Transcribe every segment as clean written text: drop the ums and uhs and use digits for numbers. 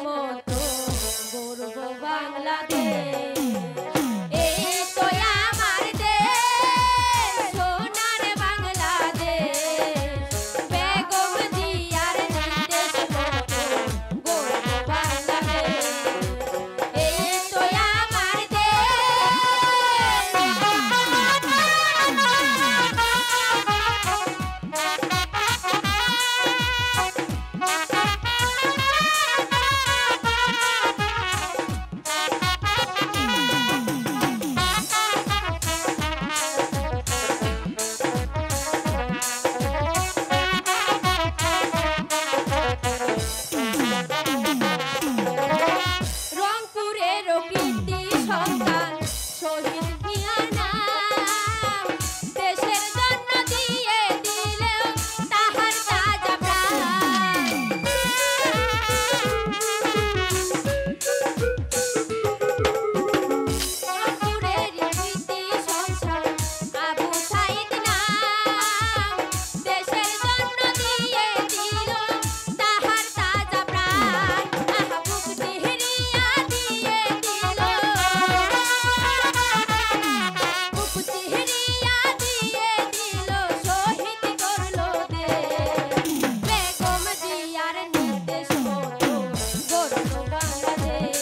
মতো গর্ব বাংলাদেশ। এই তো আমার দেশ, সোনার বাংলাদেশ। বেগম জিয়ার নির্দেশ মতো গর্ব বাংলাদেশ। এই তো আমার রংপুরের কৃতি সন্তান শহীদ মিয়ার নাম। দেশের জন্য দিয়ে দিলেও তাহার তাজা প্রাণ। রংপুরের কৃতি সন্তান আবু সাইদ নাম। দেশের জন্য দিয়ে দিল তাহার তাজা প্রাণ। বুক চিহরিয়া দিয়ে দিল, বুক চিহরিয়া দিয়ে দিল, শহীদ করলো দেশ। বেগম জিয়ার নির্দেশ মতো গর্ব বাংলাদেশ।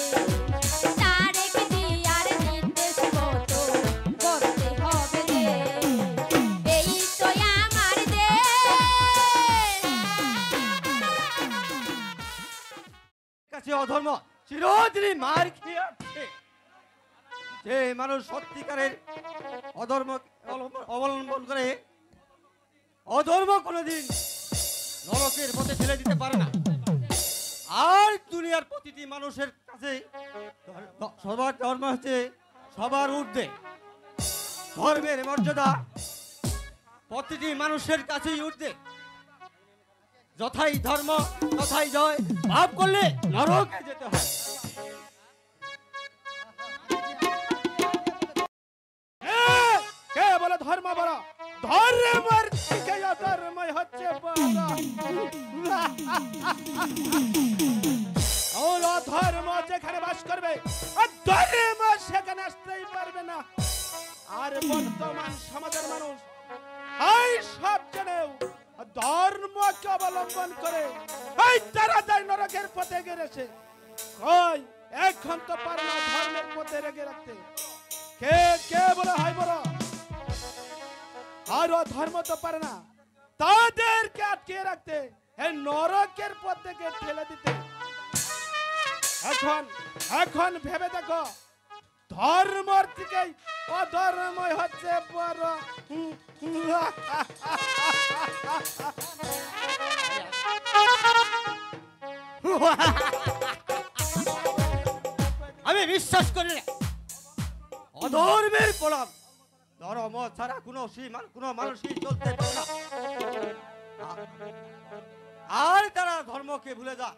তারেক জিয়ার নির্দেশ মতো করতে হবে দেশ। এই তো আমার কাছে অধর্ম চিরদিনই মার খেয়ে আসছে। যে মানুষ সত্যিকারের অধর্ম অবলম্বন করে, অধর্ম কোনোদিন নরকের পথে ঠেলে দিতে পারে না। আর দুনিয়ার প্রতিটি মানুষের কাছে সবার ধর্ম হচ্ছে সবার ঊর্ধ্বে। ধর্মের মর্যাদা প্রতিটি মানুষের কাছেই ঊর্ধ্বে। যথাই ধর্ম তথাই জয়। পাপ করলে নরকে যেতে হয়। কে বলে ধর্ম বড়? ধর্মের থেকে অধর্মই হচ্ছে বড়। অধর্ম যেখানে বাস করবে, ধর্ম সেখানে আসতেই পারবে না। আর বর্তমান সমাজের মানুষ এই সব জেনেও ধর্মকে অবলম্বন করে এই তারা যায় নরকের পথে গেছে। ওই এখন তো পারে না ধর্মের পথে রেগে রাখতে। কে কে বলে হয় বড়? আর ধর্ম তো পারে না তাদেরকে আটকে রাখতে, এই নরকের পথ থেকে ঠেলে দিতে। এখন এখন ভেবে দেখো, ধর্মর থেকে অধর্মই হচ্ছে বড়। আমি বিশ্বাস করি না অধর্মের প্রলাপ। ধর্ম ছাড়া কোনো মানুষই চলতে পারে না। আর তারা ধর্মকে ভুলে যায়,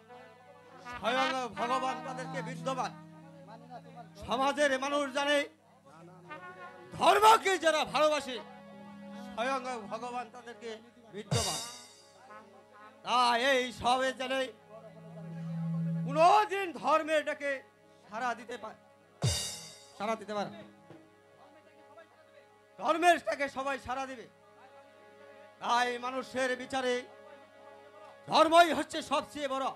স্বয়ং ভগবান তাদেরকে বিদ্যমান। সমাজের মানুষ জানে ধর্মকে যারা ভালোবাসে, স্বয়ং ভগবান তাদেরকে বিদ্যমান। তাই এই সবে জানে কোনদিন ধর্মের ডাকে সাড়া দিতে পারে ধর্মের ডাকে সবাই সাড়া দিবে। তাই মানুষের বিচারে ধর্মই হচ্ছে সবচেয়ে বড়।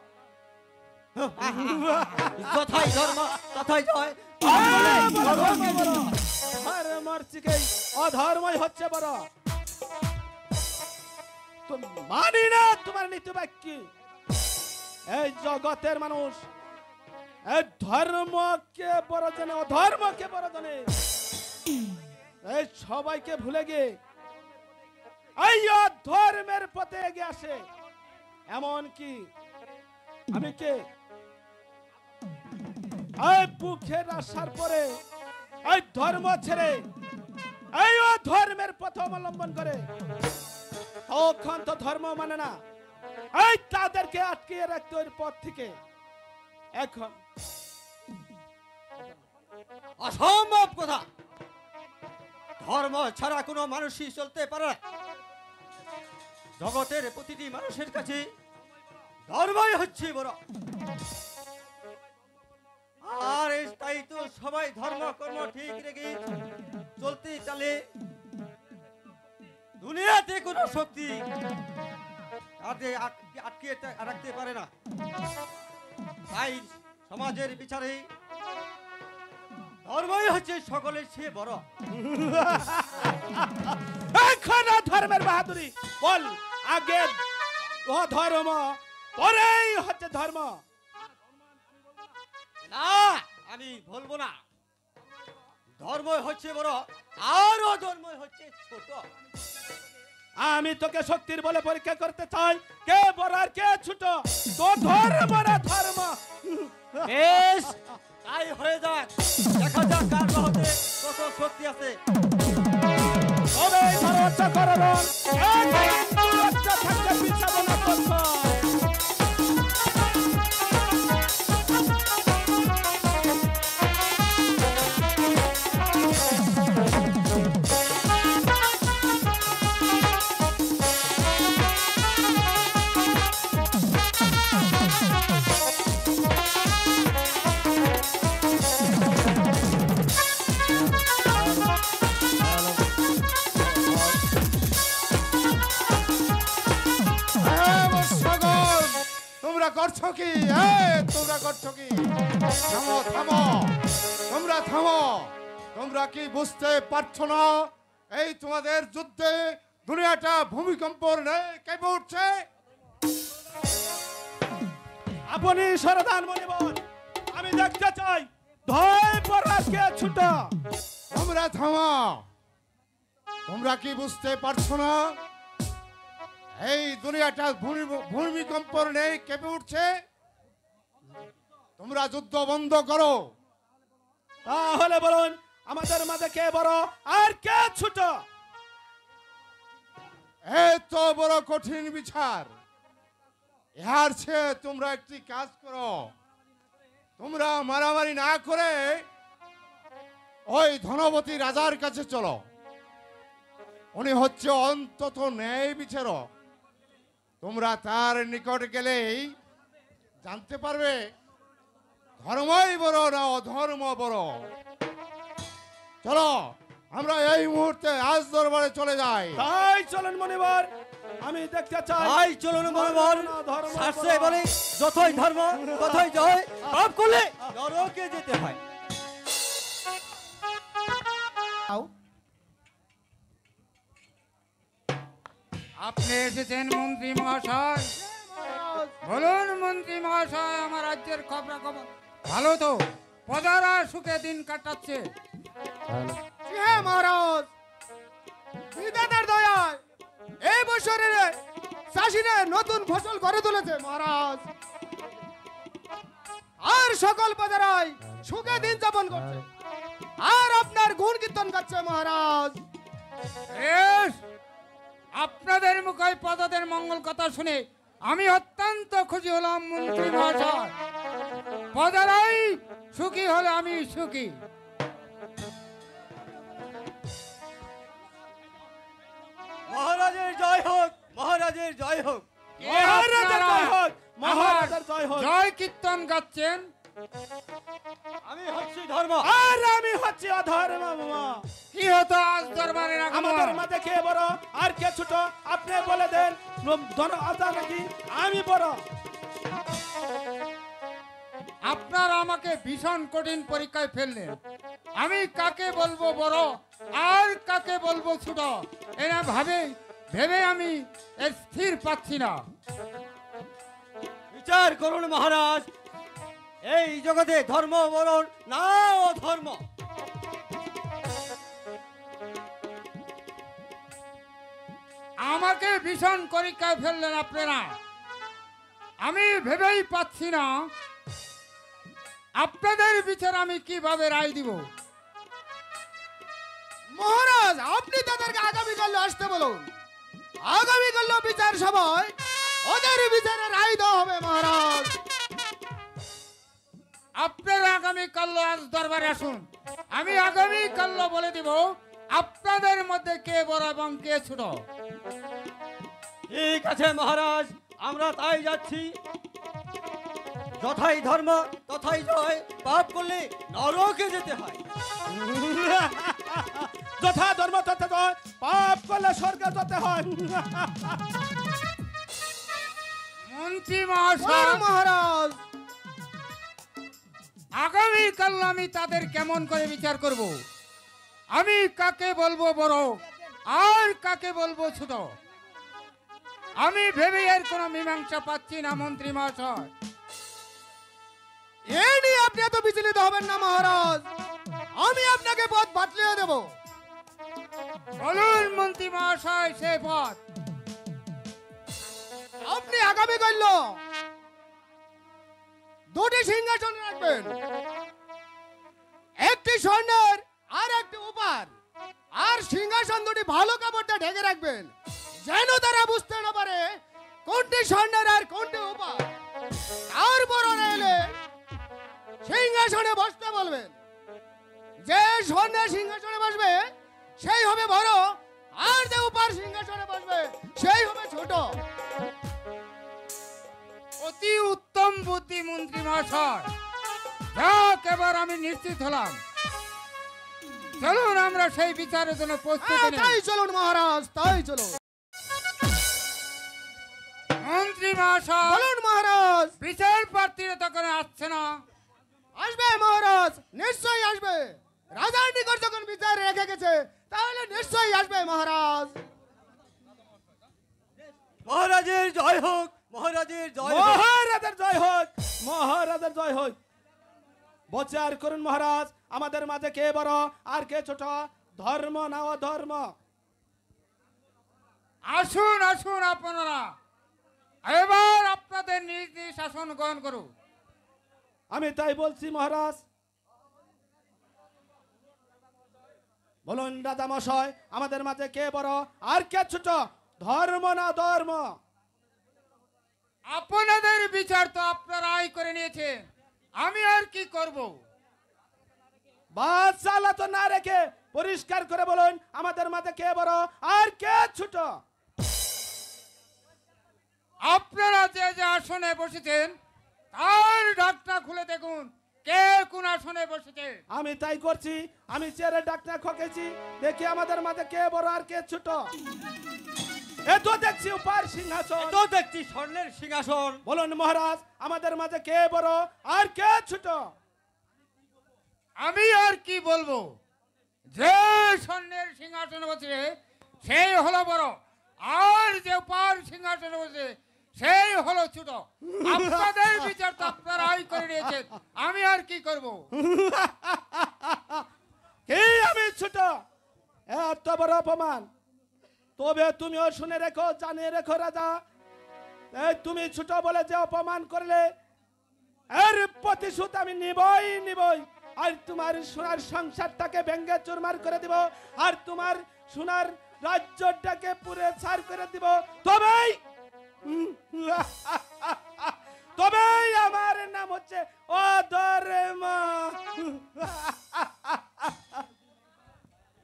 যথাই ধর্ম তথাই জয়। ধর্মের থেকে অধর্মই হচ্ছে বড়। মানি না তোমার নীতি বাক্য। এই জগতের মানুষ এই ধর্মকে বড় জানে, অধর্মকে বড় জানে। এই সবাইকে ভুলে গিয়ে এই অধর্মের পথে এগিয়ে আসে। এমন কি আমি কে এই বুকের আসার পরে এই ধর্ম ছেড়ে এই অধর্মের পথ অবলম্বন করে, তখন তো ধর্ম মানে না। এই তাদেরকে আটকিয়ে রাখতে ওই পথ থেকে। এখন অসম্ভব কথা। ধর্ম ছাড়া কোনো মানুষই চলতে পারে না। জগতের প্রতিটি মানুষের কাছে ধর্মই হচ্ছে বড়। আর তাই তো সবাই ধর্ম কর্ম ঠিক রেখে চলতে চলে, দুনিয়াতে কোনো শক্তি আটকে রাখতে পারে না। তাই সমাজের বিচারে ধর্মই হচ্ছে সকলের চেয়ে বড়। এখন ধর্মের বাহাদুরি বল, আগে ও ধর্ম, পরেই হচ্ছে ধর্ম। না, আমি বলবো না। ধর্ম হচ্ছে বড় আর অধর্ম হচ্ছে ছোট। আমি তোকে শক্তির বলে পরীক্ষা করতে চাই, কে বড় আর কে ছোট। তো ধর্ম না ধর্ম। বেশ, তাই হয়ে যাক, দেখা যাক কার মধ্যে কত শক্তি আছে। তবে সর্বোচ্চ করণ বাচ্চা থাকতে পিছাবো না করছো। তোমরা করছো কি? তোমরা করছো কি? থামো থামো, তোমরা থামো। তোমরা কি বুঝতে পারছো না? এই তোমাদের যুদ্ধে দুনিয়াটা ভূমিকম্পর নেই কেঁপে উঠছে। আপনি সরদান মনিবর, আমি দেখতে চাই ধয় পরাজকে ছোট। তোমরা থামো। তোমরা কি বুঝতে পারছো না? এই দুনিয়াটা ভূমিকম্পর নেই কেঁপে উঠছে। তোমরা যুদ্ধ বন্ধ করো। তাহলে বলুন আমাদের মাঝে কে বড় আর কে ছোট? এত বড় কঠিন বিচার, ইহার চেয়ে তোমরা একটি কাজ করো। তোমরা মারামারি না করে ওই ধনবতী রাজার কাছে চলো। উনি হচ্ছে অন্তত ন্যায় বিচারক। তোমরা তার নিকট গেলেই জানতে পারবে ধর্মই বড় না অধর্ম বড়। চলো আমরা এই মুহূর্তে রাজ দরবারে চলে যাই। তাই চলেন মনিবর, আমি দেখতে চাই। তাই চলুন মনোবল, শাস্ত্রে বলে যতই ধর্ম ততই জয়। পাপ করলে নরকে যেতে হয়। আপনি এসেছেন মন্ত্রী মহাশয়। বলুন মন্ত্রী মহাশয়, আমার রাজ্যের খবর ভালো তো? প্রজারা সুখে দিন কাটাচ্ছে। হ্যাঁ মহারাজ, বিধাতার দয়ায় এই বছরের চাষিরা নতুন ফসল করে তুলেছে মহারাজ। আর সকল প্রজারাই সুখে দিন যাপন করছে, আর আপনার গুণ কীর্তন করছে মহারাজ। বেশ, আপনাদের মুখে প্রজাদের মঙ্গল কথা শুনে আমি অত্যন্ত খুশি হলাম মন্ত্রী মহাশয়। প্রজারাই সুখী হলে আমি সুখী। মহারাজের জয় হোক, মহারাজের জয় হোক। মহারাজের জয় হোক, মহারাজের জয় হোক। জয় কীর্তন গাচ্ছেন। আমি হচ্ছি ধর্ম আর আমি হচ্ছি অধর্ম। কি হতো আজ দরবারের আমাদের আগমন? মাঝে কে বড় আর কে ছোট আপনি বলে দেন। নাকি আমি বড়? আপনারা আমাকে ভীষণ কঠিন পরীক্ষায় ফেললেন। আমি কাকে বলবো বড় আর কাকে বলবো ছোট, এরা ভেবে আমি স্থির পাচ্ছি না। বিচার করুন মহারাজ, এই জগতে ধর্ম বলুন না অধর্ম। আমাকে ভীষণ পরীক্ষায় ফেললেন আপনারা। আমি ভেবেই পাচ্ছি না আপনাদের বিচার আমি কিভাবে রায় দিব। মহারাজ আপনি তাদেরকে আগামীকাল আসতে বলুন। আগামীকাল বিচার সভায় ওদের বিচারে রায় দেওয়া হবে মহারাজ। আপনারা আগামীকাল আজ দরবারে আসুন, আমি আগামীকাল বলে দিব আপনাদের মধ্যে কে বড় এবং কে ছোট। ঠিক আছে মহারাজ, আমরা তাই যাচ্ছি। যথাই ধর্ম তথাই জয়, পাপ করলে নরকে যেতে হয়। যথা ধর্ম তথা জয়, পাপ করলে স্বর্গে যেতে হয়। মন্ত্রী মহাশয়, মহারাজ আগামীকাল আমি তাদের কেমন করে বিচার করব? আমি কাকে বলবো বড় আর কাকে বলবো ছোট, আমি ভেবে এর কোনো মীমাংসা পাচ্ছি না মন্ত্রী মহাশয়। এ নিয়ে আপনি এত বিচলিত হবেন না মহারাজ, আমি আপনাকে পথ বাতলিয়ে দেব। বলুন মন্ত্রী মহাশয় সে পথ। আপনি আগামী কাল দুটি সিংহাসন রাখবেন, একটি স্বর্ণের আর একটি উপার, আর সিংহাসন দুটি ভালো কাপড়টা ঢেকে রাখবেন, যেন তারা বুঝতে না পারে কোনটি স্বর্ণের আর কোনটি উপার। তারপর এলে সিংহাসনে বসতে বলবেন, যে স্বর্ণের সিংহাসনে বসবে সেই হবে বড়, আর যে উপার সিংহাসনে বসবে সেই হবে ছোট। অতি উত্তম বুদ্ধি মন্ত্রী মহাশয়, যাক এবার আমি নিশ্চিত হলাম। চলুন আমরা সেই বিচারের জন্য প্রস্তুতি নিই। তাই চলুন মহারাজ, তাই চলুন। মন্ত্রী মহাশয়, বলুন মহারাজ। বিচার প্রার্থীরা তখন আসছে না? আসবে মহারাজ, নিশ্চয়ই আসবে। রাজার নিকট যখন বিচার রেখে গেছে তাহলে নিশ্চয়ই আসবে মহারাজ। মহারাজের জয় হোক, মহারাজের জয় হোক। মহারাজের জয় হোক, মহারাজের জয় হোক। বিচার করুন মহারাজ, আমাদের মাঝে কে বড় আর কে ছোট, ধর্ম না অধর্ম। আসুন আসুন আপনারা, এবার আপনাদের নিজ নিজ শাসন গ্রহণ করুন। আমি তাই বলছি মহারাজ। বলুন রাজা মশাই, আমাদের মাঝে কে বড় আর কে ছোট, ধর্ম না ধর্ম? আপনাদের বিচার তো আপনারাই করে নিয়েছেন, আমি আর কি করব? বাস চালা তো না রেখে পরিষ্কার করে বলুন আমাদের মাঝে কে বড় আর কে ছোট। আপনারা যে যে আসনে বসেছেন তার ঢাকনা খুলে দেখুন কে কোন আসনে বসেছে। আমি তাই করছি, আমি চেয়ারে ডাকনা খকেছি, দেখি আমাদের মাঝে কে বড় আর কে ছোট। এ তো দেখছি উপার সিংহাসন, তো দেখছি স্বর্ণের সিংহাসন। বলুন মহারাজ আমাদের মাঝে কে বড় আর কে ছোট? আমি আর কি বলবো, যে স্বর্ণের সিংহাসনে বসে সেই হলো বড়, আর যে পার সিংহাসনে বসে সেই হলো ছোট। আপনাদের বিচার তো আপনারাই করে নিয়েছেন, আমি আর কি করব? কে আমি ছোট? এত বড় অপমান, তবে তুমিও শুনে রেখো, জানিয়ে রেখো রাজা, এই তুমি ছোট বলে যে অপমান করলে এর প্রতিশোধ আমি নিবই নিবই। আর তোমার সোনার সংসারটাকে ভেঙ্গে চুরমার করে দিব, আর তোমার সোনার রাজ্যটাকে পুরে ছাড় করে দিব। তবেই তবেই আমার নাম হচ্ছে অধর্ম।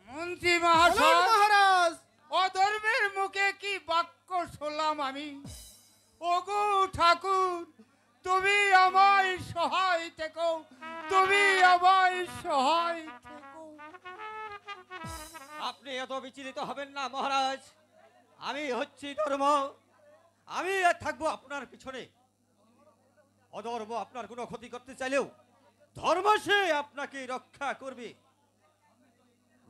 মন্ত্রী বলুন মহাশয়, মহারাজ। অধর্মের মুখে কি বাক্য শুনলাম আমি। ওগো ঠাকুর, তুমি আমায় সহায় থেকো, তুমি আমায় সহায় থেকো। আপনি এত বিচলিত হবেন না মহারাজ, আমি হচ্ছি ধর্ম, আমি থাকবো আপনার পিছনে। অধর্ম আপনার কোনো ক্ষতি করতে চাইলেও ধর্ম সে আপনাকে রক্ষা করবে।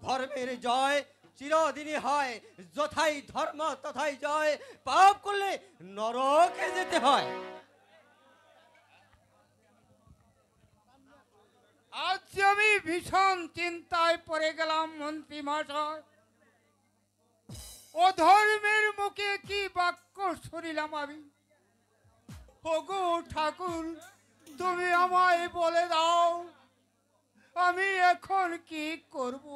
ধর্মের জয় চিরদিনই হয়, যথাই ধর্ম তথাই জয়, পাপ করলে নরকে যেতে হয়। আজ আমি ভীষণ চিন্তায় পড়ে গেলাম মন্ত্রী মহাশয়। অধর্মের মুখে কি বাক্য শুনিলাম আমি। ওগো ঠাকুর, তুমি আমায় বলে দাও আমি এখন কি করব?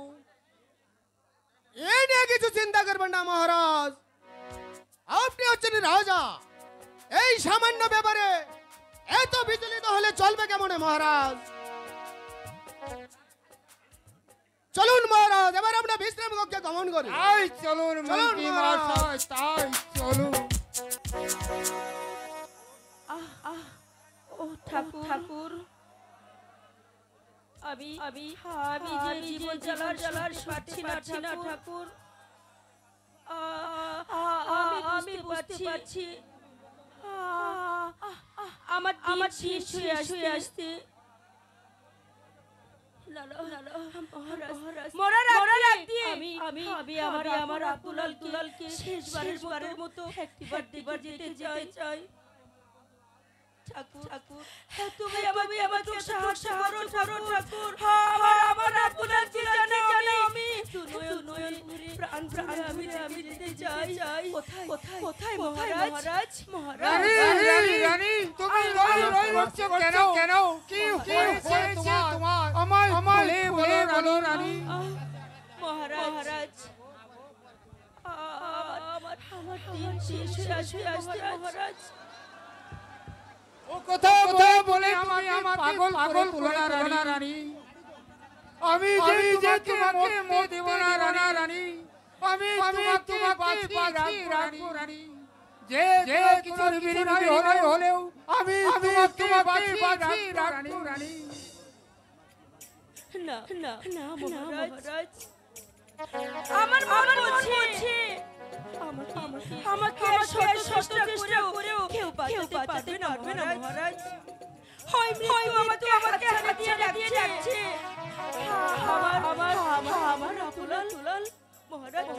এ নিয়ে কিছু চিন্তা করবেন না মহারাজ, আপনি হচ্ছেন রাজা, এই সামান্য ব্যাপারে এত বিচলিত হলে চলবে কেমনে মহারাজ? চলুন মহারাজ, এবার আমরা বিশ্রাম কক্ষে গমন করি। তাই চলুন মন্ত্রী মহারাজ। মহাশয়, তাই চলুন। ও ঠাকুর আমি আমি যে জীবন জ্বালার পাচ্ছি না ঠাকুর আমি বুঝতে পারছি আমার শুয়ে আসতে আমি আমার আব্দুলালকে শেষবারের মতো একবার যেতে চাই। ঠাকুর তুমি আমাকে সাহস করো ঠাকুর। আমার আব্দুলাল কি জানে আমি প্রাণ আমি যেতে চাই। কোথায় মহারাজ? রানী তুমি রই উঠছো কেন? কি হয়েছে তোমার? আমায় বলো রানী। মহারাজ আমার দিন শেষ হয়ে আসতে মহারাজ। ও কথা বলে আমাকে পাগল তুলনা রানী। আমি যে তোমাকে মত দেব না রানী। আমি তোমাকে বাঁচিয়ে রানী। যে কিছুর বিনিময় হলেও আমি তোমাকে বাঁচিয়ে রাখবো রানী। না মহারাজ আমার মন বলছে আমাকে শত চেষ্টা করেও কেউ বাঁচাতে পারবে না মহারাজ। হয় আমাকে হারিয়ে রাখছে আমার আব্দুলাল মহারাজ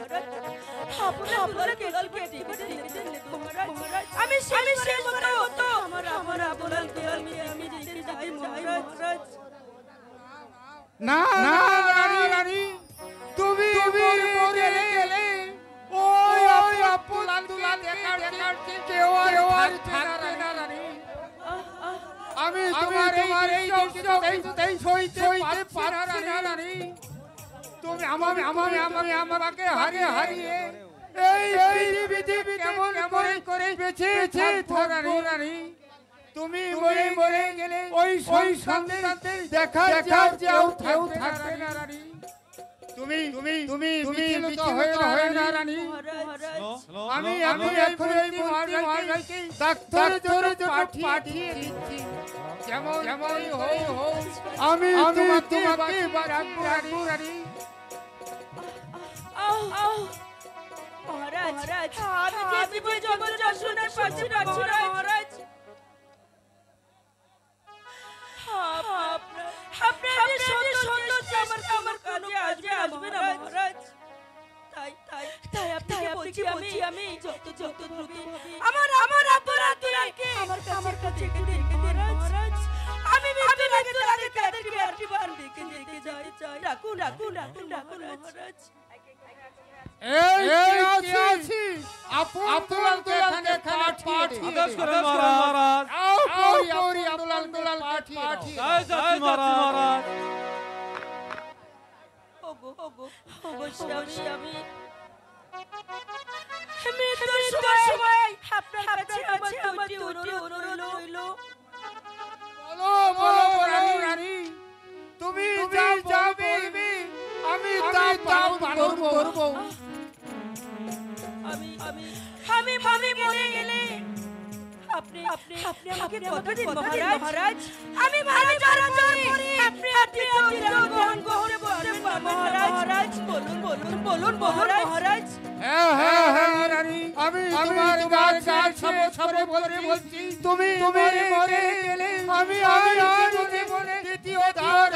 আমি মতো আমার আব্দুলাল আমি যেতে চাই মহারাজ। না রানী তুমি মরে গেলে ওই আব্দুলাল দেখার কেউ আর থাকবে না রানী। আমি তোমার এই কষ্টতেই সইতে পারছি না রানী। তুমি আমাকে হারিয়ে এই পৃথিবী কেমন করে বেঁচে রানী। তুমি মরে গেলে ওই সন্তানদের দেখা কেউ থাকবে না রানী। তুমি বিচলিত হয়ে না রানী। আমি এখন এই মহারাজকে ডাক্তার জোরে পাঠিয়ে দিচ্ছি। যেমন হোক আমি তোমাকে রাখবো রানী। মহারাজ আমি যে জীবন যন্ত্রণার পাচ্ছি না মহারাজ। আপনার সৌন্দর্য আমার কাছে আসবে না মহারাজ। তাই আপনাকে বলছি আমি যত দ্রুত আমার আব্দুলালকে আমার কাছে রেখে দিন মহারাজ। আমি মৃত্যুর আগে তাদেরকে একবার দেখে যাই। রাখুন মহারাজ। এই আছি আব্দুলালকে এখানে পাঠিয়ে আদেশ করেন মহারাজ। আব্দুলাল পাঠিয়ে জয় মহারাজ। অবশ্যই আমি মৃত্যুর সময় আপনার কাছে আমার অনুরোধ রইল। বলো রানী তুমি যা বলবে আমি তা পালন করব। আমি মরে গেলে আপনি আমাকে কথা দিন মহারাজ। আমি মারা যাওয়ার পরে আপনি গ্রহণ করতে পারবেন মহারাজ। বলুন মহারাজ। হ্যাঁ রানী আমি তোমার গাল সব বলছি। তুমি মরে গেলে আমি জীবনে দ্বিতীয় দান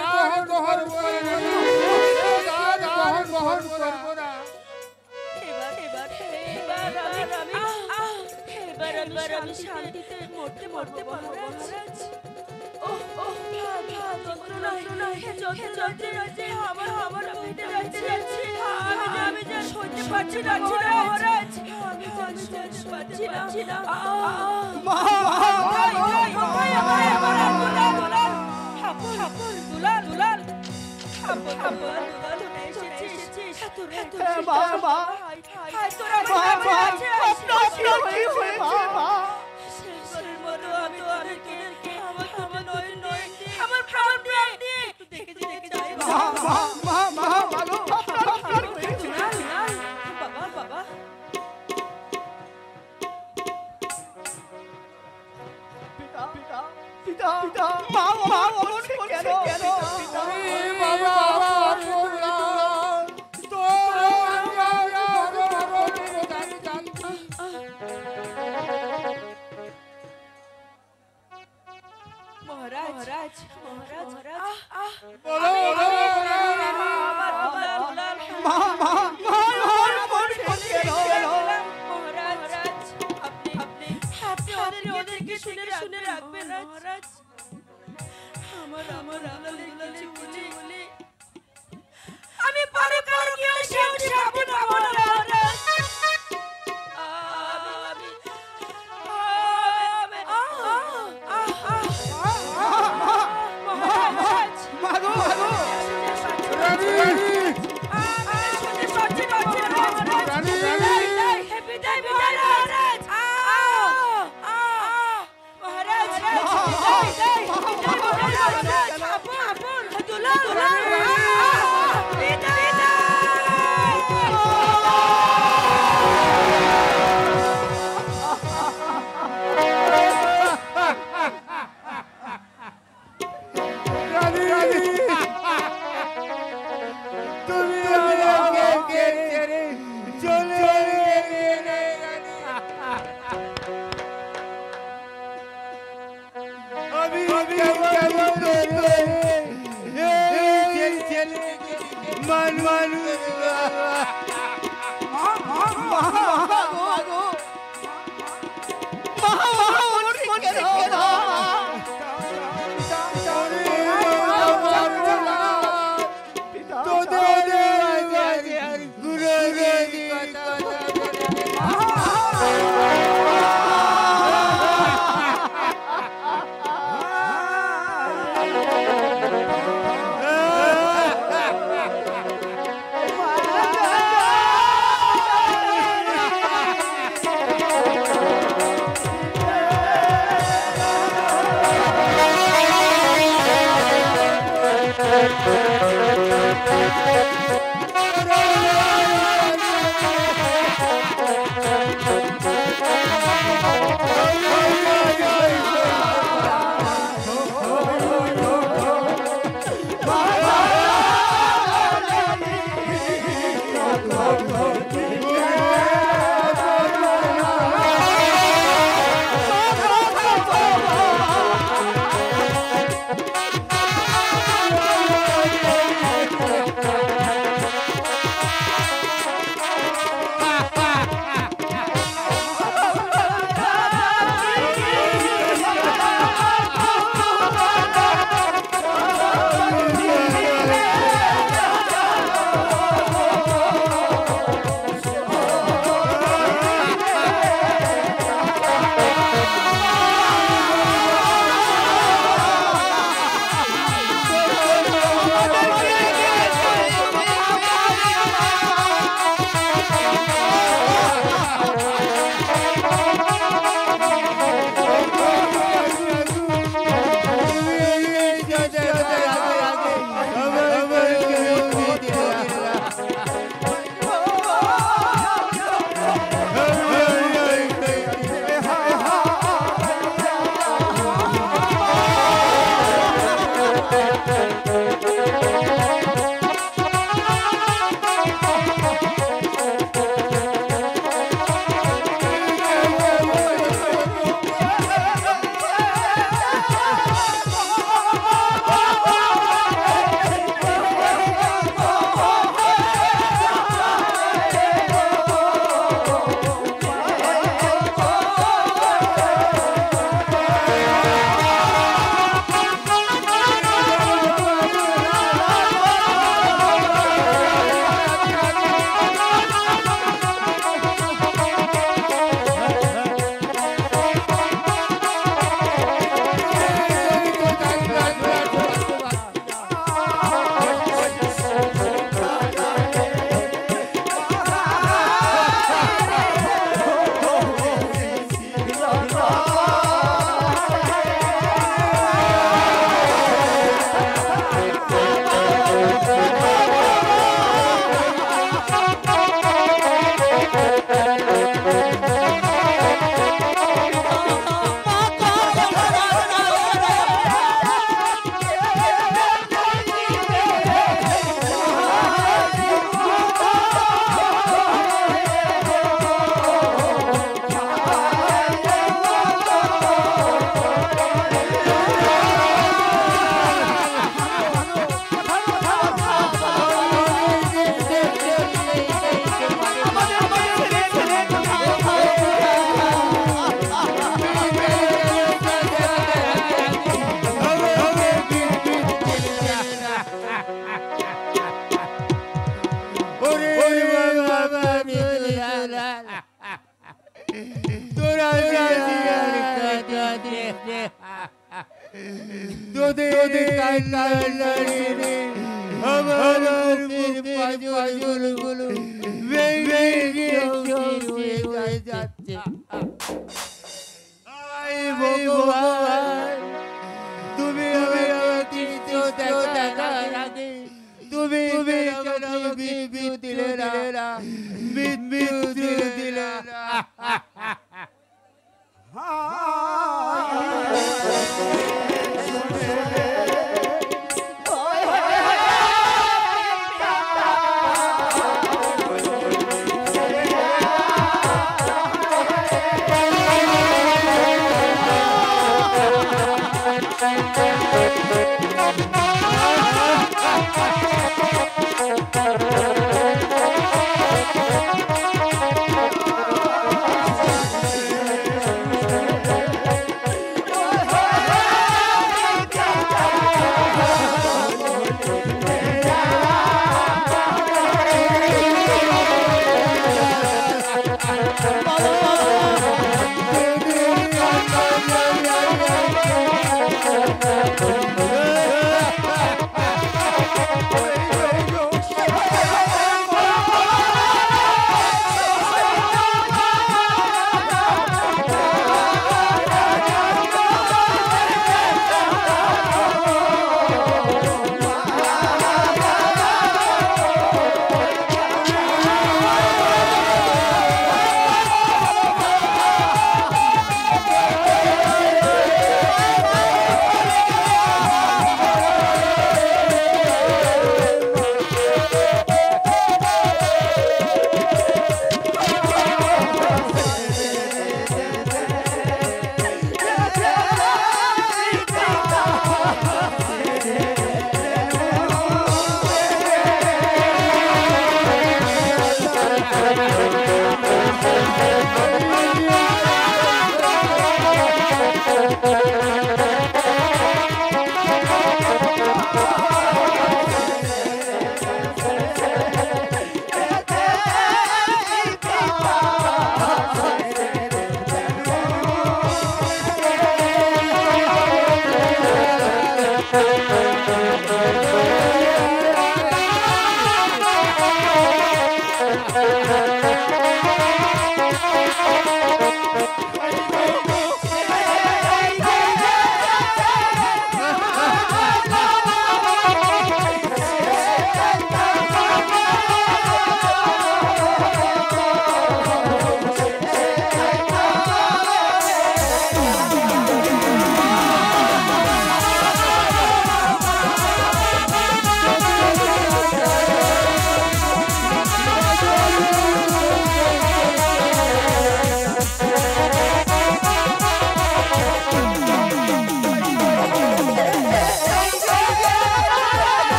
গ্রহণ করব না। এবার আমি শান্তিতে মরতে মহারাজ। আমার পেটে যাচ্ছে। আমি যা সইতে পারছি না মহারাজ। আমি পারছি না। দুলাল এসেছিস বাবা। তোরা আমার প্রাণ দিয়ে দেখে যাই বাবা। পিতা মা কেন বলো শুনে রাখবেন মহারাজ। আমার আমি পারে গিয়ে সাবু না মহারাজ। তোরা তোদের কান্নারে আমার পাঁজরগুলো ভেঙে হয়ে যাচ্ছে। ভগবান, তুমি আমাকে দেখার আগে তুমি আমাকে মৃত্যু দিলে না, মৃত্যু দিলে না।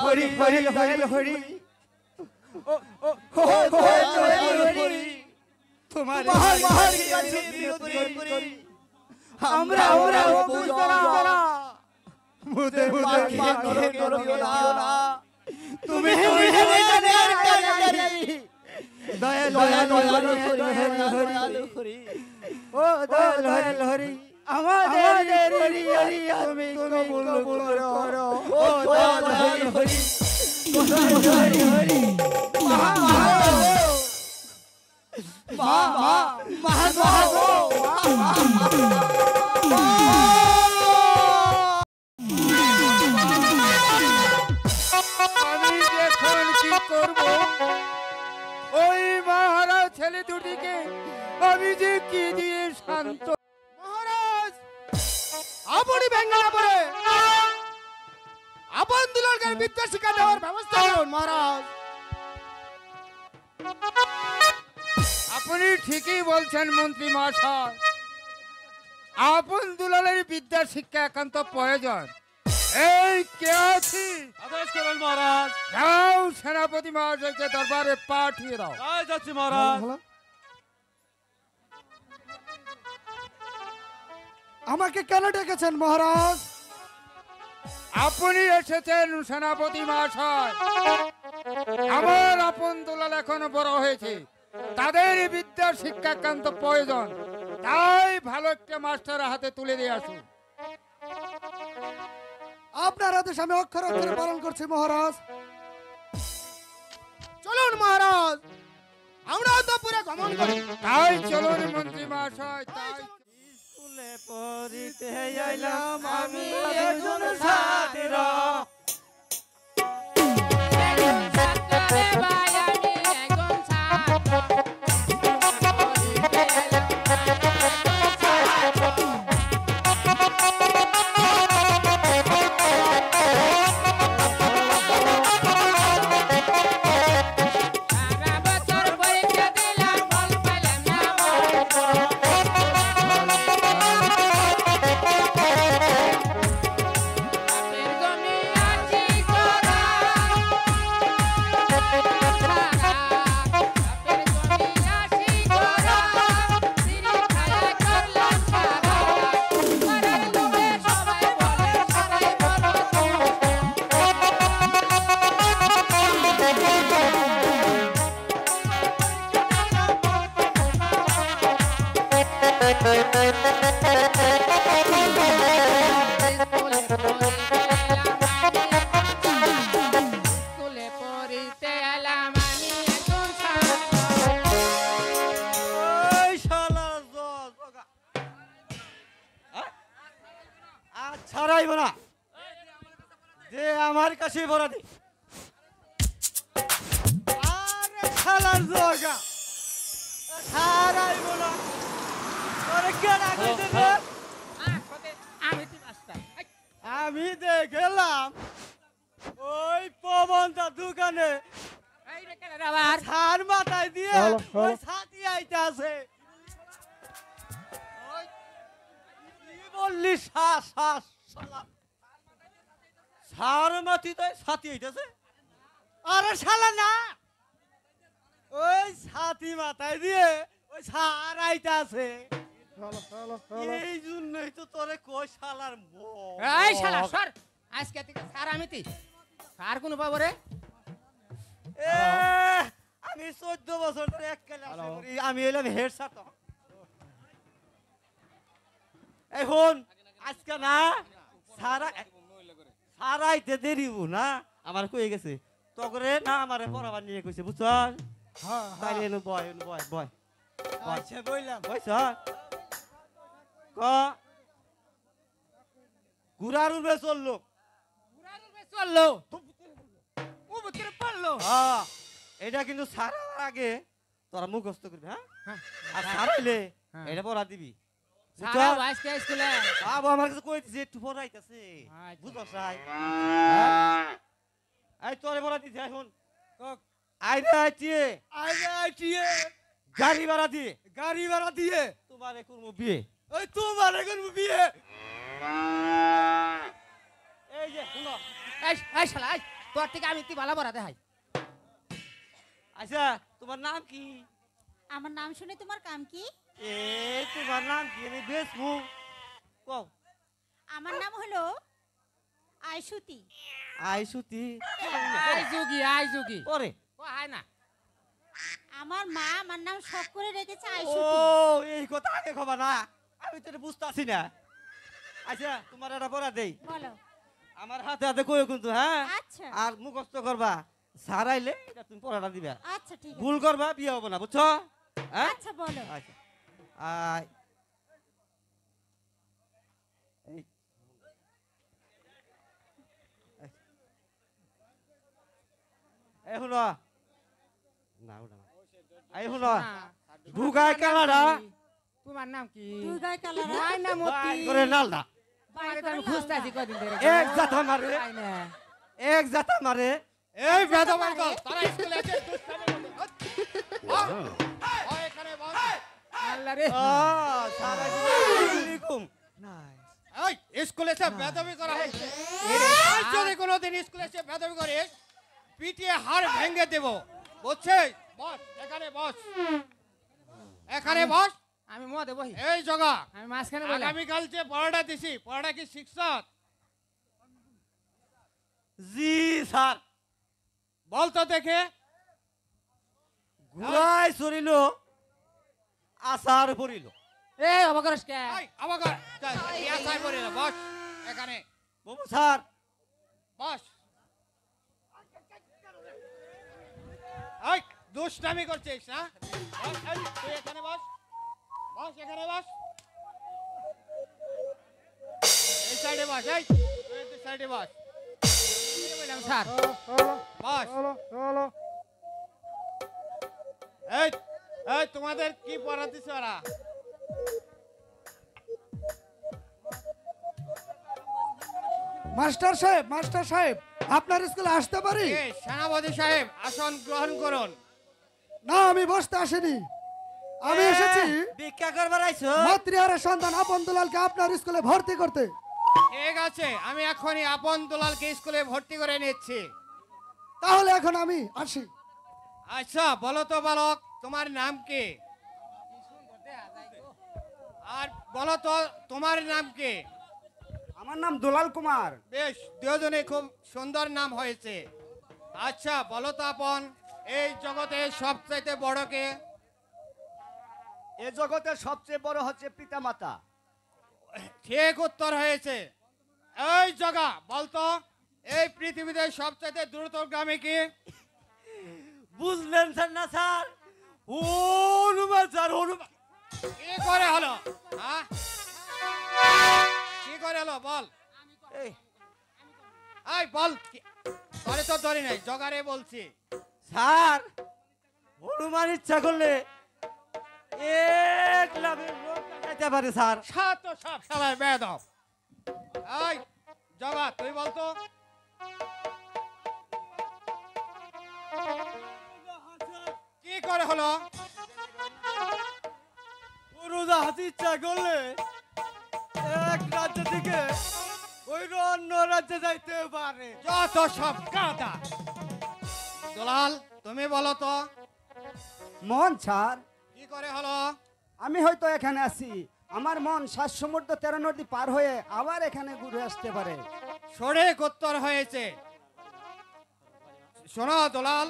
হরি হরি হরি হরি তোমার কাছে বিনতি করি আমরা বুঝবো না মুদে মুদে করো না তুমি হেরের কান্ডারি দয়াল হরি ও দয়াল হরি আমাদের তুমি কবুল করো ও দয়াল হরি হরি আমি এখন কি করব? ওই মহারাজ ছেলে দুটিকে আমি যে কি দিয়ে শান্ত। মহারাজ আপনি ভেঙ্গে না পড়ে আপন দুলালকে বিদ্যা শিক্ষা দেওয়ার ব্যবস্থা করুন মহারাজ। আপনি ঠিকই বলছেন মন্ত্রী মহাশয়, আপন দুলালের বিদ্যা শিক্ষা একান্ত প্রয়োজন। এই কে আছি? আদেশ করুন মহারাজ। যাও সেনাপতি মহাশয়কে দরবারে পাঠিয়ে দাও। তাই যাচ্ছি মহারাজ। আমাকে কেন ডেকেছেন মহারাজ? আপনি এসেছেন সেনাপতি মহাশয়, আমার আপন দুলাল এখনো বড় হয়েছে, তাদের বিদ্যা শিক্ষা একান্ত প্রয়োজন, তাই ভালো একটা মাস্টারের হাতে তুলে দিয়ে আসুন। আপনার আদেশ আমি অক্ষর অক্ষরে পালন করছি মহারাজ। চলুন মহারাজ, আমরা অন্তঃপুরে গমন করি। তাই চলুন মন্ত্রী মহাশয়, তাই স্কুলে পড়িতে আইলাম আমি একজন ছাত্র ছাড়াইব না যে আমার কাছে বড় দি আরে শালার জগা ছাড়াইব না তোরে কে রাখিস রে? আমি দেখলাম ওই পবনটা দোকানে ছাড় মাথায় দিয়ে ওই ছাতি আইতে আছে। বললি সার মাটিতে ছাতি হইতেছে। আরে শালা না, ওই ছাতি মাথায় দিয়ে ওই সার আইতে আছে। এই জন্যই তো তোরে কই শালার এই শালা সর, আজকে থেকে সার আমিতি সার কোন পাবো রে? আমি 14 বছর ধরে এক ক্লাসে পড়ি, আমি এলাম হেড স্যার। তো এখন আজকে না সারাইতে দেরিব না, আমার কই গেছে তগরে না আমারে পড়াবার নিয়ে কইছে বুঝছ। তাইলে এনো বয় বয় বয় আচ্ছা বইলাম বয় স্যার ক গুড়ার উড়বে চললো চললো ও ভিতরে পড়লো। হ্যাঁ এটা কিন্তু সারার আগে তোরা মুখস্থ করবি। হ্যাঁ আর সারাইলে এটা পড়া দিবি। সারা আজকে স্কুলে বাবা আমার কাছে কইতেছে একটু পড়াইতেছে বুঝছ সাই। এই তোরে পড়া দিছে এখন আইরে আইটিয়ে গাড়ি ভাড়া দিয়ে তোমারে করবো বিয়ে। ওই তোমারে করবো বিয়ে। এই যে শুনো এই শালা তোর থেকে আমি তুই ভালো বড় দেখাই। আচ্ছা তোমার নাম কি? আমার নাম শুনে তোমার কাম কি? এই তোমার নাম কি আমি বেশ মু কও আমার নাম হলো আয়সুতি। আইসুতি আই যুগি পরে ও হয় না আমার মা আমার নাম শখ করে রেখেছে ও আয়সুতি। এই কথা আগে খবা না আমি তো এটা বুঝতাছি না আচ্ছা তোমার এটা পড়া দেই বলো। আমার হাতে হাতে কইও কিন্তু হ্যাঁ আচ্ছা আর মুখস্থ করবা সারাইলে এটা তুমি পড়াটা দিবা আচ্ছা ঠিক আছে। ভুল করবা বিয়ে হবে না বুঝছো হ্যাঁ আচ্ছা বলো। আচ্ছা আই এই এই হলো না ওটা না এই হলো ঢুকায় কালাডা তোমার নাম কি তুই গায় কালার নাই না মতি করে নালদা তোমারে তো আমি খুঁজতাছি কদিন ধরে এক জাতা মারে হয় না এক জাতা মারে এই বেদবার দল তারা স্কুলে আছে দুষ্টামি করতে। এখানে বস। আল্লাহ রে ও সারা আলাইকুম এই স্কুলে এসে বেদবি করা হচ্ছে আর যদি কোনোদিন স্কুলে এসে বেদবি করিস পিটিয়ে হাড় ভেঙে দেব বুঝছিস বস এখানে বস এখানে বস আমি মদে বহি এই জগা আমি মাঝখানে বলে আগামীকাল যে পড়াটা দিছি পড়াটা কি শিক্ষক জি স্যার বল তো দেখে ঘুরাই সরিল আসার পড়িল এ অবকরস কে এই আমাকে ইয়াসাই বলে না বস এখানে বাবু স্যার বস এই দুষ্টামি করছিস না বস, এই, তুই এখানে বস বস এখানে বস এই সাইডে বস এই তুই এই সাইডে বস বললাম স্যার বস এই এই তোমাদের কি পড়াতেছ ওরা মাস্টার সাহেব আপনার স্কুলে আসতে পারি? এই সেনাপতি সাহেব আসন গ্রহণ করুন না, আমি বসতে আসিনি। আমি এসেছি ভিক্ষা করবার আইছো মাতৃহারা সন্তান আপন দুলালকে আপনার স্কুলে ভর্তি করতে। ঠিক আছে আমি এখনই আপন দুলালকে স্কুলে ভর্তি করে নিচ্ছি তাহলে এখন আমি আসি। আচ্ছা বলো তো বালক তোমার নাম কি আর বলো তো তোমার নাম কি আমার নাম দুলাল কুমার। বেশ দুজনে খুব সুন্দর নাম হয়েছে আচ্ছা বলো তো আপন এই জগতে সবচাইতে বড় কে এ জগতে সবচেয়ে বড় হচ্ছে পিতামাতা। ঠিক উত্তর হয়েছে এই জগা বলতো এই পৃথিবীতে সবচাইতে দ্রুতগামী কি বুঝলেন স্যার না স্যার হনুমান স্যার হনুমান কি করে হলো হ্যাঁ কি করে হলো বল এই এই বল ধরে তো ধরি নাই জগারে বলছি স্যার হনুমান ইচ্ছা করলে এক লাভের লোক লাগাইতে পারে স্যার সাত সব সবাই বেদব এই জগা তুই বলতো কি করে হলো পুরোদা হাতি ইচ্ছা করলে এক রাজ্য থেকে ওই অন্য রাজ্যে যাইতে পারে যত সব কাদা দুলাল তুমি বলো তো মন স্যার, কি করে হলো আমি হয়তো এখানে আছি, আমার মন 7 সমুদ্র 13 নদী পার হয়ে আবার এখানে ঘুরে আসতে পারে। সঠিক উত্তর হয়েছে শোনো দুলাল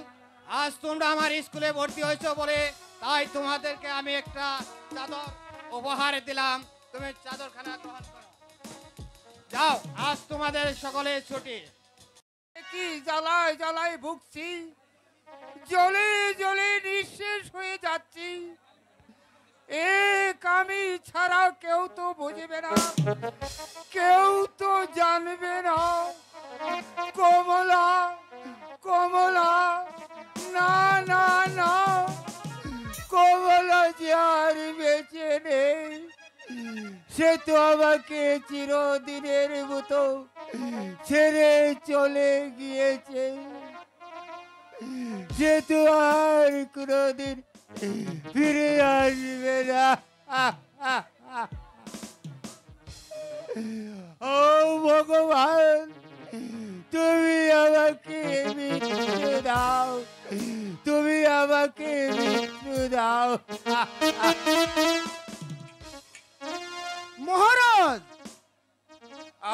আজ তোমরা আমার স্কুলে ভর্তি হয়েছো বলে তাই তোমাদেরকে আমি একটা চাদর উপহার দিলাম তুমি চাদরখানা গ্রহণ করো যাও আজ তোমাদের সকলে ছুটি কি জ্বালায় জ্বালায় ভুগছি, জ্বলে জ্বলে নিঃশেষ হয়ে যাচ্ছি। এক আমি ছাড়া কেউ তো বুঝবে না, কেউ তো জানবে না। কমলা কমলা না না না, কমলা যে আর বেঁচে নেই, সে তো আমাকে চিরদিনের মতো ছেড়ে চলে গিয়েছে। সে তো আর কোনোদিন ফিরে আসবে না। ও ভগবান, তুমি আমাকে মৃত্যু দাও, তুমি আমাকে মৃত্যু দাও। মহারাজ।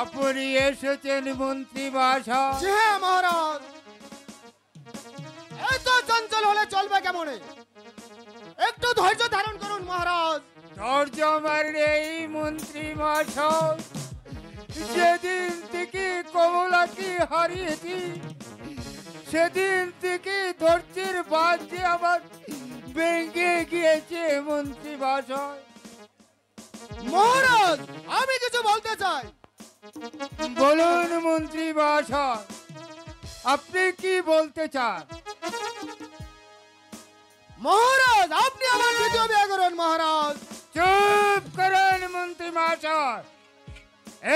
আপনি এসেছেন মন্ত্রী মহাশয়? জি হ্যাঁ মহারাজ। এত চঞ্চল হলে চলবে কেমনে? একটু ধৈর্য ধারণ করুন মহারাজ। ধৈর্য আমার এই মন্ত্রী মহাশয়, যেদিন থেকে কমলাকে হারিয়েছি সেদিন থেকে ধৈর্যের বাঁধ যে আমার ভেঙে গিয়েছে মন্ত্রী মহাশয়। মহারাজ আমি কিছু বলতে চাই। বলুন মন্ত্রী মহাশয়, আপনি কি বলতে চান? মহারাজ আপনি আমার দ্বিতীয় বিয়ে করুন মহারাজ। চুপ করেন মন্ত্রী মহাশয়,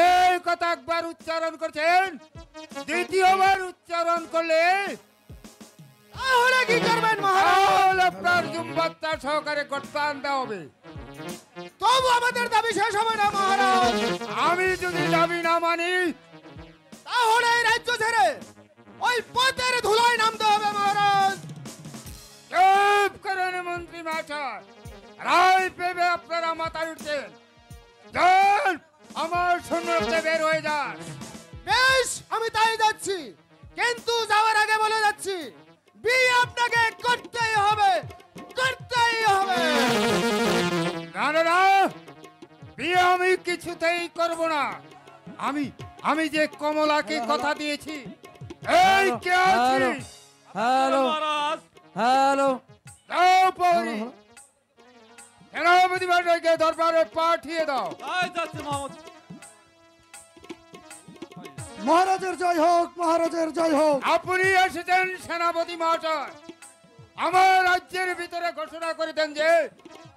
এই কথা একবার উচ্চারণ করছেন, দ্বিতীয়বার উচ্চারণ করলে তাহলে কি করবেন মহারাজ? তাহলে আপনার জুম্বাত্তা সহকারে গর্দান দেওয়া হবে। তবু আমাদের দাবি শেষ হবে না মহারাজ। আমি যদি দাবি না মানি তাহলে এই রাজ্য ছেড়ে ওই পথের ধুলায় নামতে হবে মহারাজ। চুপ করেন মন্ত্রী মহাশয়, রায় পেবে আপনারা মাথায় উঠছেন। যান, আমার সৈন্যতে বের হয়ে যান। বেশ আমি তাই যাচ্ছি, কিন্তু যাওয়ার আগে বলে যাচ্ছি বিয়ে আপনাকে করতেই হবে, করতেই হবে। না না না, বিয়ে আমি কিছুতেই করব না। আমি যে কমলাকে কথা দিয়েছি। এই কে আছিস? হ্যালো মহারাজ হ্যালো যাও পৌরি, সেনাপতি মশাইকে দরবারে পাঠিয়ে দাও। তাই যাচ্ছে মোহাম্মদ। মহারাজের জয় হোক, মহারাজের জয় হোক। আপনি এসেছেন সেনাপতি মহাশয়, আমার রাজ্যের ভিতরে ঘোষণা করে দেন যে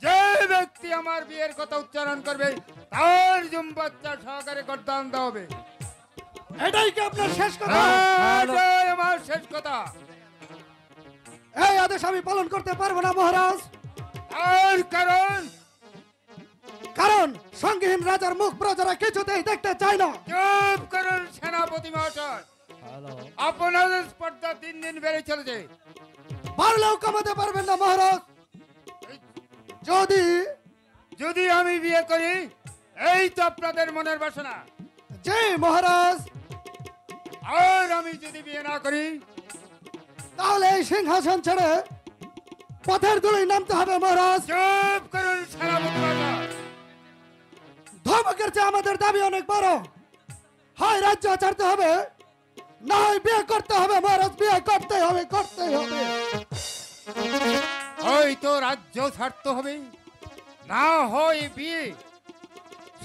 যে ব্যক্তি আমার বিয়ের কথা উচ্চারণ করবে তার জুম্বাচ্চা সহকারে গর্দান দেওয়া হবে। এটাই কি আপনার শেষ কথা? এটাই আমার শেষ কথা। এই আদেশ আমি পালন করতে পারবো না মহারাজ, আর কারণ কারণ সঙ্গীহীন রাজার মুখ প্রজারা কিছুতেই দেখতে চায় না। চুপ করুন সেনাপতি মহাশয়, আপনাদের স্পর্ধা দিন দিন বেড়ে চলেছে। পারলেও কমাতে পারবেন না মহারাজ। যদি যদি আমি বিয়ে করি, এই তো আপনাদের মনের বাসনা। জি মহারাজ, আর আমি যদি বিয়ে না করি, তাহলে এই সিংহাসন ছেড়ে পথের ধুলোয় নামতে হবে মহারাজ। চুপ করুন সেনাপতি মহাশয়। ধর্মকের চেয়ে আমাদের দাবি অনেক বড়। হয় রাজ্য ছাড়তে হবে, না হয় বিয়ে করতে হবে মহারাজ, বিয়ে করতেই হবে, করতেই হবে। ওই তো রাজ্য ছাড়তে হবে, না হয় বিয়ে।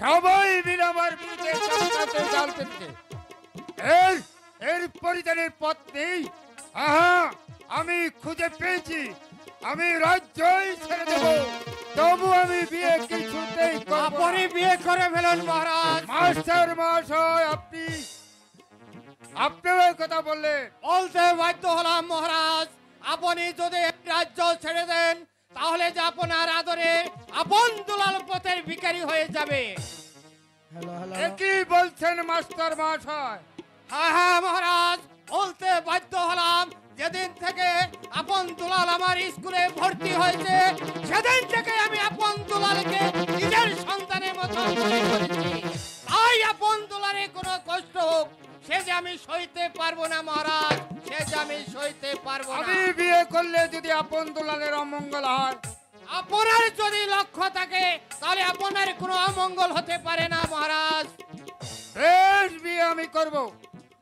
সবাই মিলে আমার বিয়েতে চামচাতে জাল পেতেছে। এর পরিধানের পথ নেই। আহা, আমি খুঁজে পেয়েছি, আমি রাজ্যই ছেড়ে দেব, তবু আমি বিয়ে কিছুতেই করব না। আপনি বিয়ে করে ফেলুন মহারাজ। মাস্টার মহাশয়, আপনিও এই কথা বললেন। বলতে বাধ্য হলাম মহারাজ, আপনি যদি এই রাজ্য ছেড়ে দেন তাহলে যে আপনার আদরে আপন দুলাল পথের ভিখারি হয়ে যাবে। একই বলছেন মাস্টার মহাশয়? হ্যাঁ হ্যাঁ মহারাজ, বলতে বাধ্য হলাম। যেদিন থেকে আপন দুলাল আমার স্কুলে ভর্তি হয়েছে সেদিন থেকে আমি আপন দুলালকে নিজের সন্তানের মতো মনে করেছি। তাই আপন দুলারে কোনো কষ্ট হোক সে যে আমি সইতে পারবো না মহারাজ, সে যে আমি সইতে পারবো না। আমি বিয়ে করলে যদি আপন দুলালের অমঙ্গল হয়, আপনার যদি লক্ষ্য থাকে তাহলে আপনার কোনো অমঙ্গল হতে পারে না মহারাজ। বেশ, বিয়ে আমি করব।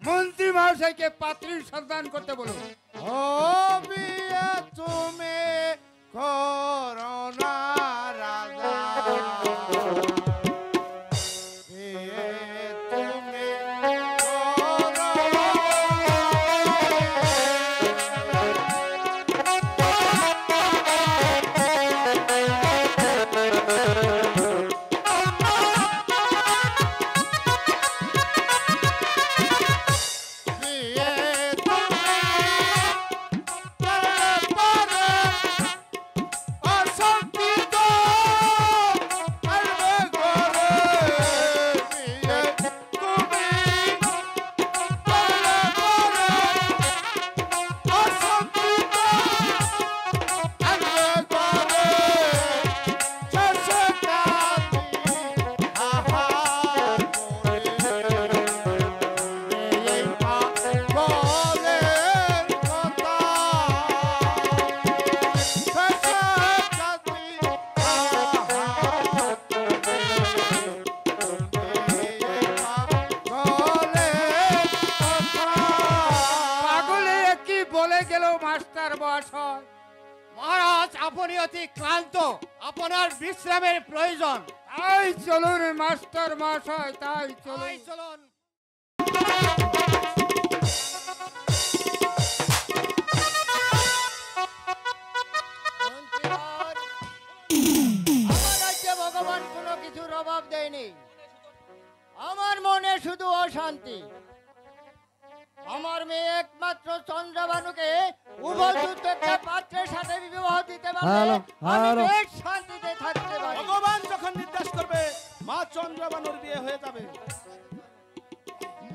মন্ত্রী মহাশয়কে পাত্রীর সন্ধান করতে বলুন। ও বিয়ে তুমি করো না রাজা, বিয়ে তুমি করো বিয়ে তুমি করো আপনি অতি ক্লান্ত, আপনার বিশ্রামের প্রয়োজন। তাই চলুন মাস্টার মশাই, তাই তাই চলুন। চলুন। আমার রাজ্যে ভগবান কোনো কিছুর অভাব দেয়নি। আমার মনে শুধু অশান্তি। আমার মেয়ে একমাত্র চন্দ্রবানুকে উপযুক্ত একটা পাত্রের সাথে বিবাহ দিতে পারলে আমি বেশ শান্তিতে থাকতে পারি। ভগবান যখন নির্দেশ করবে মা চন্দ্রবানুর বিয়ে হয়ে যাবে।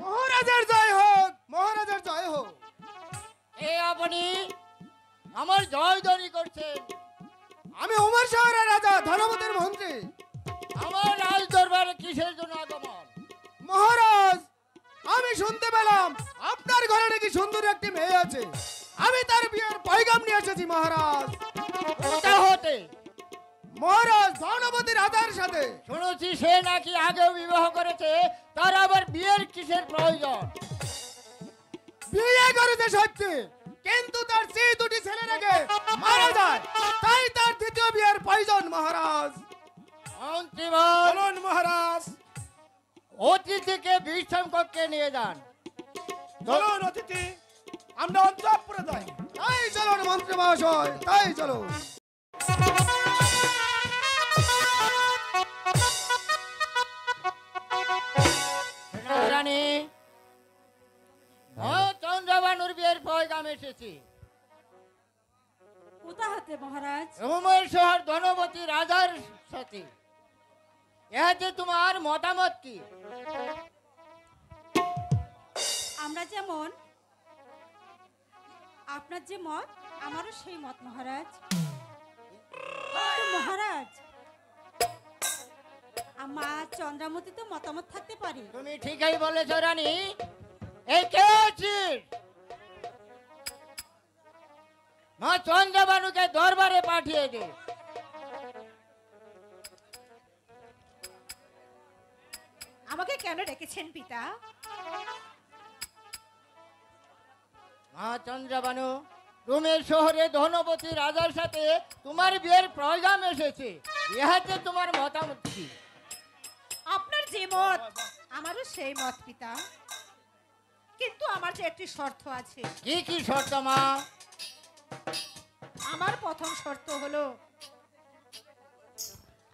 মহারাজের জয় হোক, মহারাজের জয় হোক। এ আপনি আমার জয় ধ্বনি করছেন? আমি উমর শহরের রাজা, ধনপতির মন্ত্রী। আমার রাজ দরবারে কিসের জন্য আগমন? মহারাজ, আমি শুনতে পেলাম আপনার ঘরে নাকি সুন্দর একটি মেয়ে আছে। আমি তার বিয়ের পয়গাম নিয়ে এসেছি মহারাজ। কোথা হতে? মহারাজ, ধনপতি রাজার সাথে। শুনেছি সে নাকি আগেও বিবাহ করেছে, তার আবার বিয়ের কিসের প্রয়োজন? বিয়ে করেছে সত্যি, কিন্তু তার সেই দুটি ছেলে নাকি মারা যায়, তাই তার দ্বিতীয় বিয়ের প্রয়োজন মহারাজ। মন্ত্রীবর, বলুন মহারাজ। অতিথিকে বিশ্রাম কক্ষে নিয়ে যান। চলুন অতিথি, আমরা অন্তঃপুরে যাই। তাই চলুন মন্ত্রী মহাশয়, তাই চলুন। রানী, চন্দ্রবানুর বিয়ের পয়গাম এসেছি। কোথা হতে মহারাজ? উমর শহর ধনপতি রাজার সাথে। এতে তোমার মতামত কি? আমরা যেমন, আপনার যে মত আমারও সেই মত মহারাজ। কিন্তু মহারাজ, আমার চন্দ্রামতি তো মতামত থাকতে পারি। তুমি ঠিকই বলেছ রানী। এই কে আছিস? মা চন্দ্রবানুকে দরবারে পাঠিয়ে দে। আমাকে কেন ডেকেছেন পিতা? মা চন্দ্রবানু, রুমের শহরে ধনপতি রাজার সাথে তোমার বিয়ের প্রয়োজন এসেছে। ইহাতে তোমার মতামত কি? আপনার যে মত আমারও সেই মত পিতা, কিন্তু আমার যে একটি শর্ত আছে। কি কি শর্ত মা? আমার প্রথম শর্ত হলো,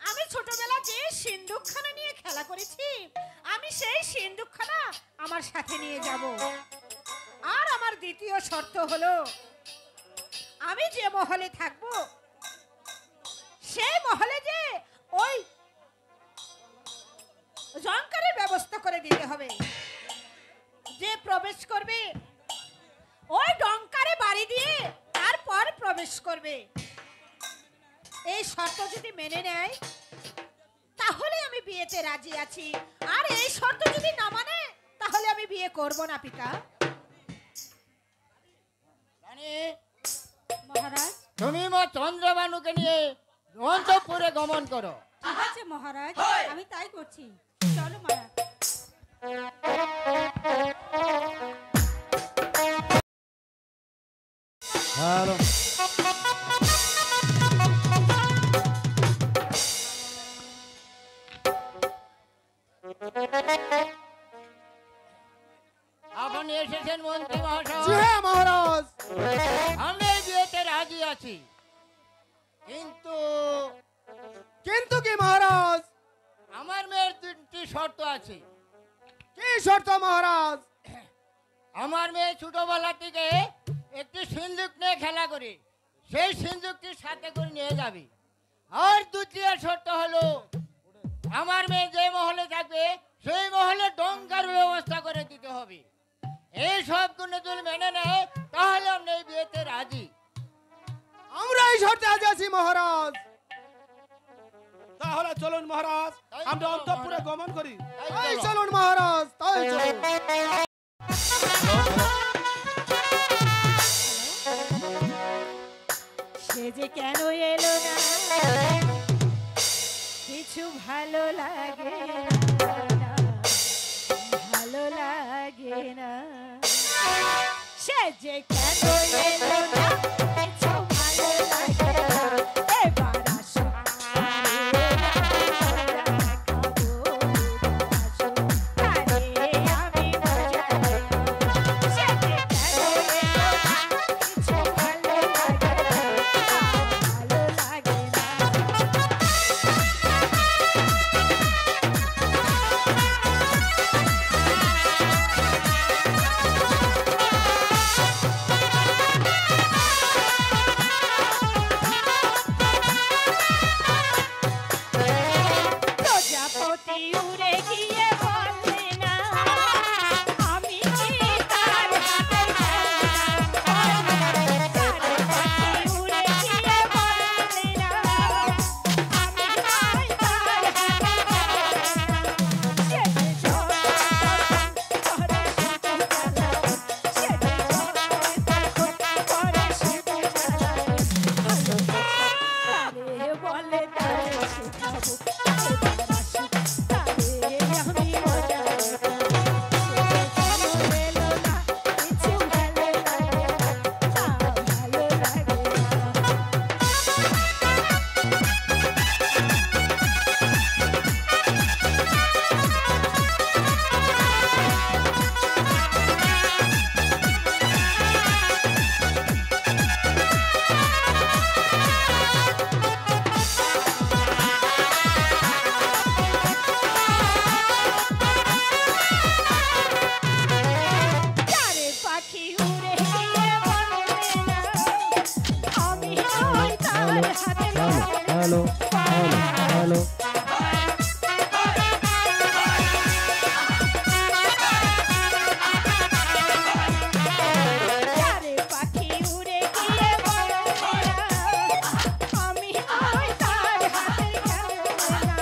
আমি ছোটবেলা যে সিন্দুকখানা নিয়ে খেলা করেছি, আমি সেই সিন্দুকখানা আমার সাথে নিয়ে যাব। আর আমার দ্বিতীয় শর্ত হলো, আমি যে মহলে থাকবো সেই মহলে যে ওই জঙ্কারের ব্যবস্থা করে দিতে হবে। যে প্রবেশ করবে ওই ডঙ্কারে বাড়ি দিয়ে তারপর প্রবেশ করবে। এই শর্ত যদি মেনে নেয় তাহলে আমি বিয়েতে রাজি আছি, আর এই শর্ত যদি না মানে তাহলে আমি বিয়ে করব না পিতা। রানী, মহারাজ, তুমি মা চন্দ্রবানুকে নিয়ে অন্তঃপুরে গমন করো। ঠিক আছে মহারাজ, আমি তাই করছি। চলো মহারাজ। হ্যালো। আপনি এসেছেন মন্ত্রী মহাশয়। জি হ্যাঁ মহারাজ। আমি এই বিয়েতে রাজি আছি, কিন্তু কিন্তু কি মহারাজ? আমার মেয়ের দুটি শর্ত আছে। কি শর্ত মহারাজ? আমার মেয়ে ছোটবেলা থেকে একটি সিন্দুক নিয়ে খেলা করে, সেই সিন্দুকটি সাথে করে নিয়ে যাবে। আর দ্বিতীয় শর্ত হলো, আমার মেয়ে যে মহলে থাকবে সেই মহলে ডঙ্কার ব্যবস্থা করে দিতে হবে। এই সবগুলো যদি মেনে নেয় তাহলে আমরা এই বিয়েতে রাজি। আমরা এই শর্তে আজ আছি মহারাজ। তাহলে চলুন মহারাজ, আমরা অন্তঃপুরে গমন করি। তাই চলুন মহারাজ, তাই চলুন। সে যে কেন এলো না, কিছু ভালো লাগে না, ভালো লাগে না। সে যে কেন এলো না, কিছু ভালো লাগে না, বলে তারে শেখাবো এবার আসুক তারে আমি মজা দেখাবো। সে যেন এলো না কিছু ভালো লাগে না তা ভালো লাগে না। চারে পাখি উড়ে গিয়ে বলে না আমি ওই তার হাতে হ্যালো হ্যালো হ্যালো চারে পাখি উড়ে গিয়ে বলে না আমি ওই তার হাতের খেলনা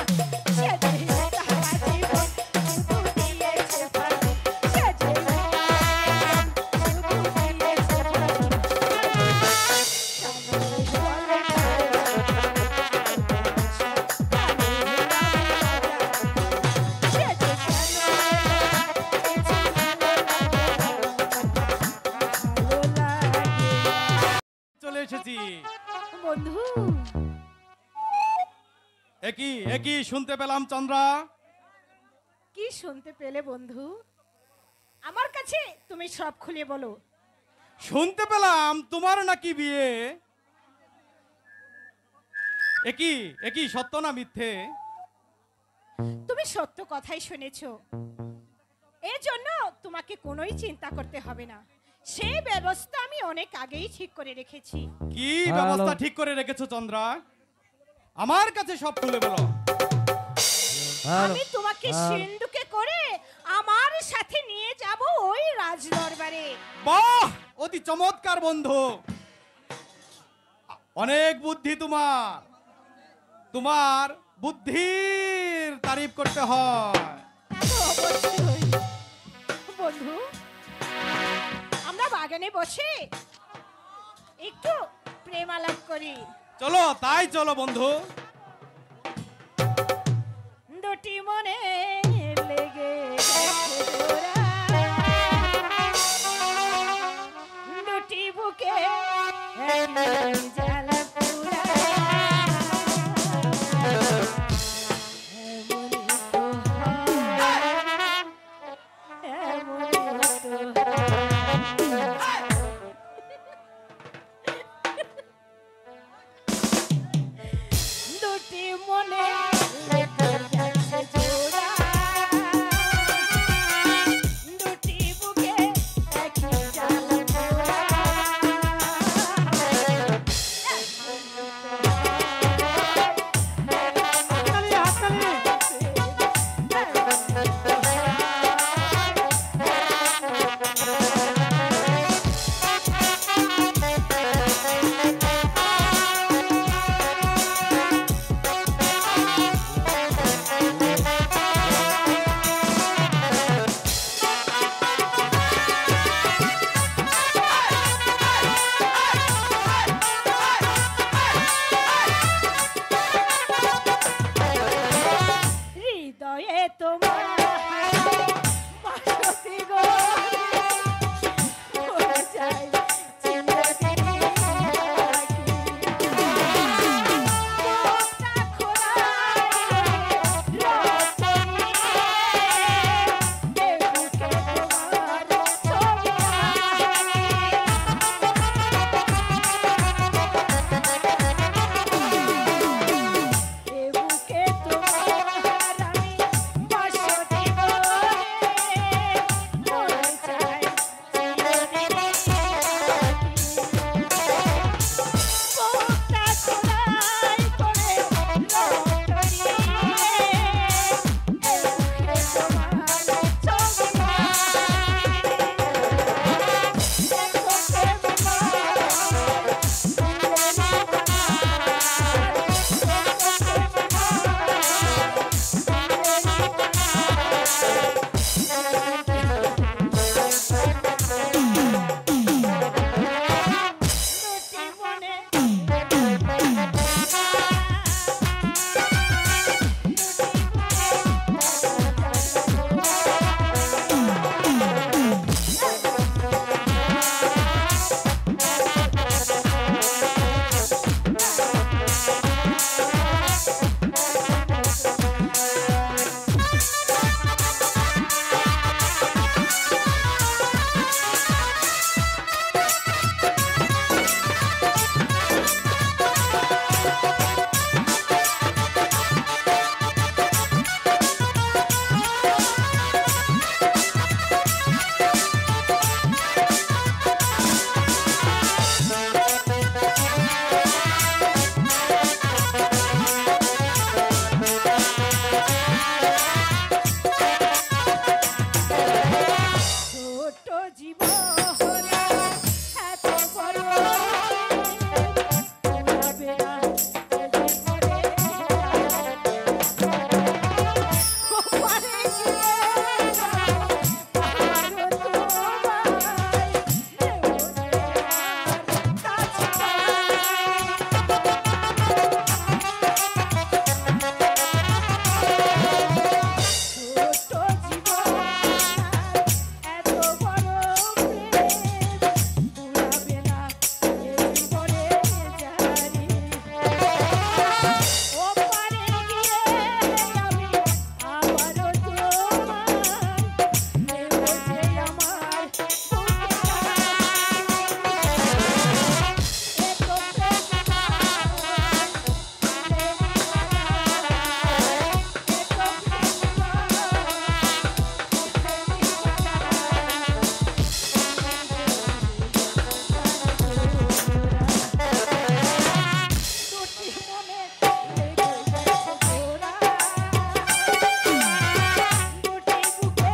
সে যে তারা জীবন শুধু দিয়েছে ফাঁকি সে যে শুধু দিয়েছে চলে এসেছি। বন্ধু একই শুনতে পেলাম চন্দ্রা। কি শুনতে পেলে বন্ধু? আমার কাছে তুমি সব খুলে বলো। শুনতে পেলাম তোমার নাকি বিয়ে। একই সত্য না মিথ্যে? তুমি সত্য কথাই শুনেছো, এর জন্য তোমাকে কোনোই চিন্তা করতে হবে না। সেই ব্যবস্থা আমি অনেক আগেই ঠিক করে রেখেছি। কি ব্যবস্থা ঠিক করে রেখেছো চন্দ্রা? আমার কাছে সব খুলে বলো। আমি তোমাকে সিন্ধুকে করে আমার সাথে নিয়ে যাব ওই রাজদরবারে। বাহ, অতি চমৎকার বন্ধু। অনেক বুদ্ধি তোমার। তোমার বুদ্ধির তারিফ করতে হয়। অবশ্যই। বন্ধু, আমরা বাগানে বসে একটু প্রেম আলাপ করি। চলো, তাই চলো বন্ধু। দুটি মনে লেগে গেছে জোড়া, দুটি বুকে একই জ্বালা পোড়া। এমনই তো হয়, এমনই তো হয়। দুটি মনে লেগে গেছে জোড়া, দুটি বুকে একই জ্বালা পোড়া। মনে লেগে গেছে জোড়া। দুটি বুকে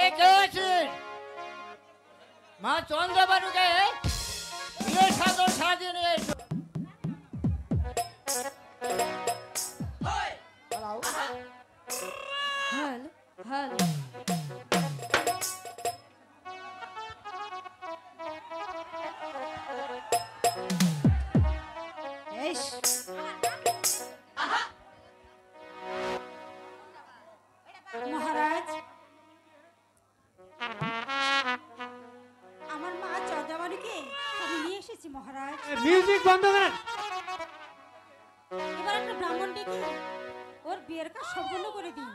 এ কে আছিস? মা চন্দ্রবাবুকে বিয়ের সাদর সাজিয়ে নিয়ে এসো। হ্যালো হ্যালো এস মহারাজ, আমার মা চন্দ্রমাণিকে আমি নিয়ে এসেছি মহারাজ। মিউজিক বন্ধ করেন। এবার একটা ব্রাহ্মণ ডেকে ওর বিয়ের কাজ সম্পূর্ণ করে দিন।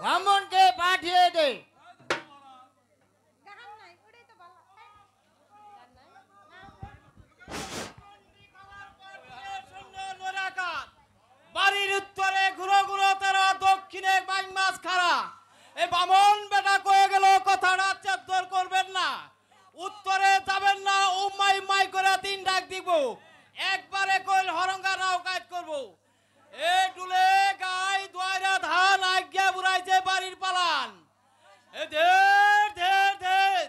ব্রাহ্মণকে পাঠিয়ে দে। বাড়ির উত্তরে ঘুরো ঘুরো তারা, দক্ষিণে বাইং মাছ খারা। এ বামন বেটা কয়ে গেল কথাটা চাদর করবেন না, উত্তরে যাবেন না, উম্মাই মাই করে 3 ডাক দিব, একবারে কইল হরঙ্গা নাও কাজ করব। এ ডুলে গাই দুয়ারা ধান আজ্ঞা বুড়াইছে বাড়ির পালান। এ ধের ধের ধের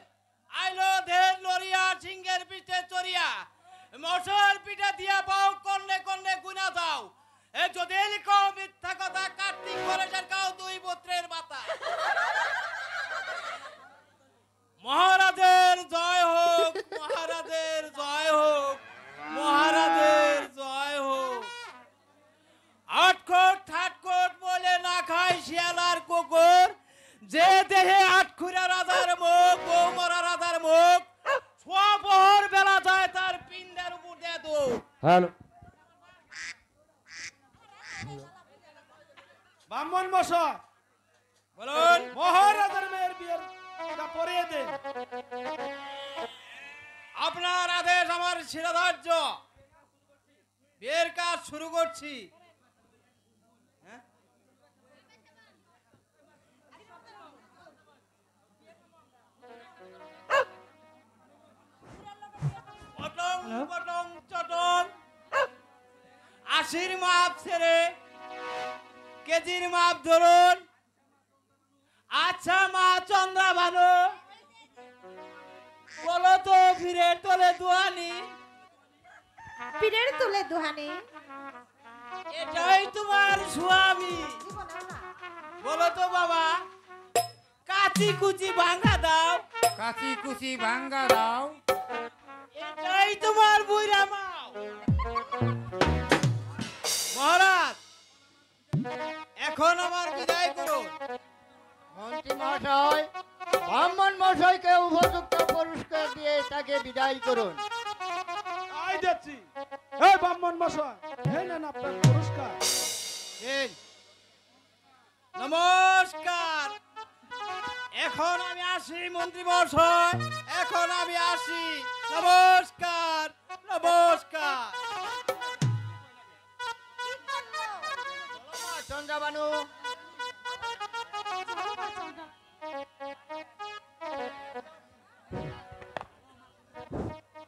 আইলো ধের লরিয়া, সিংহের পিঠে চড়িয়া, মশার পিঠে দিয়া পাও, কন্নে কন্নে গুনা দাও। এ যদি লিখো মিথ্যা কথা, কার্তিক গণেশের কাও 2 পুত্রের মাথা। মহারাজের জয় হোক, মহারাজের জয় হোক, মহারাজের জয় হোক। আটকোট ঠাটকোট বলে না খায় শিয়ালার কুকুর, যে দেহে আটখুরা রাজার মুখ, বৌমরা রাজার মুখ, সোয়াপহর বেলা যায় তার পিণ্ডের উপর দিয়ে দৌড়। হ্যালো ব্রাহ্মণ মশাই, বলুন। মহারাজার মেয়ের বিয়ের পরিয়ে দে। আপনার আদেশ আমার শিরোধার্য, বিয়ের কাজ শুরু করছি। হ্যাঁ? পটং পটং চটং, আশির মাপ ছেড়ে কেজির মাপ ধরুন। আচ্ছা মা চন্দ্রা ভালো, বলো তো ফিরের তলে দুয়ানি, পীরের তুলে দুহানি এটাই তোমার স্বামী? বলো তো বাবা, কাচি কুচি ভাঙা দাও, কাচি কুচি ভাঙ্গা দাও। এটাই তোমার বুইরা মাও? মহারাজ, এখন আমার বিদায় করুন। মন্ত্রী মহাশয়, ব্রাহ্মণ মশাইকে উপযুক্ত পুরস্কার দিয়ে তাকে বিদায় করুন। আই যাচ্ছি। এই ব্রাহ্মণ মশাই, এই নেন আপনার পুরস্কার। এই, নমস্কার। এখন আমি আসি মন্ত্রী মশাই, এখন আমি আসি। নমস্কার নমস্কার। চন্দ্রবানু,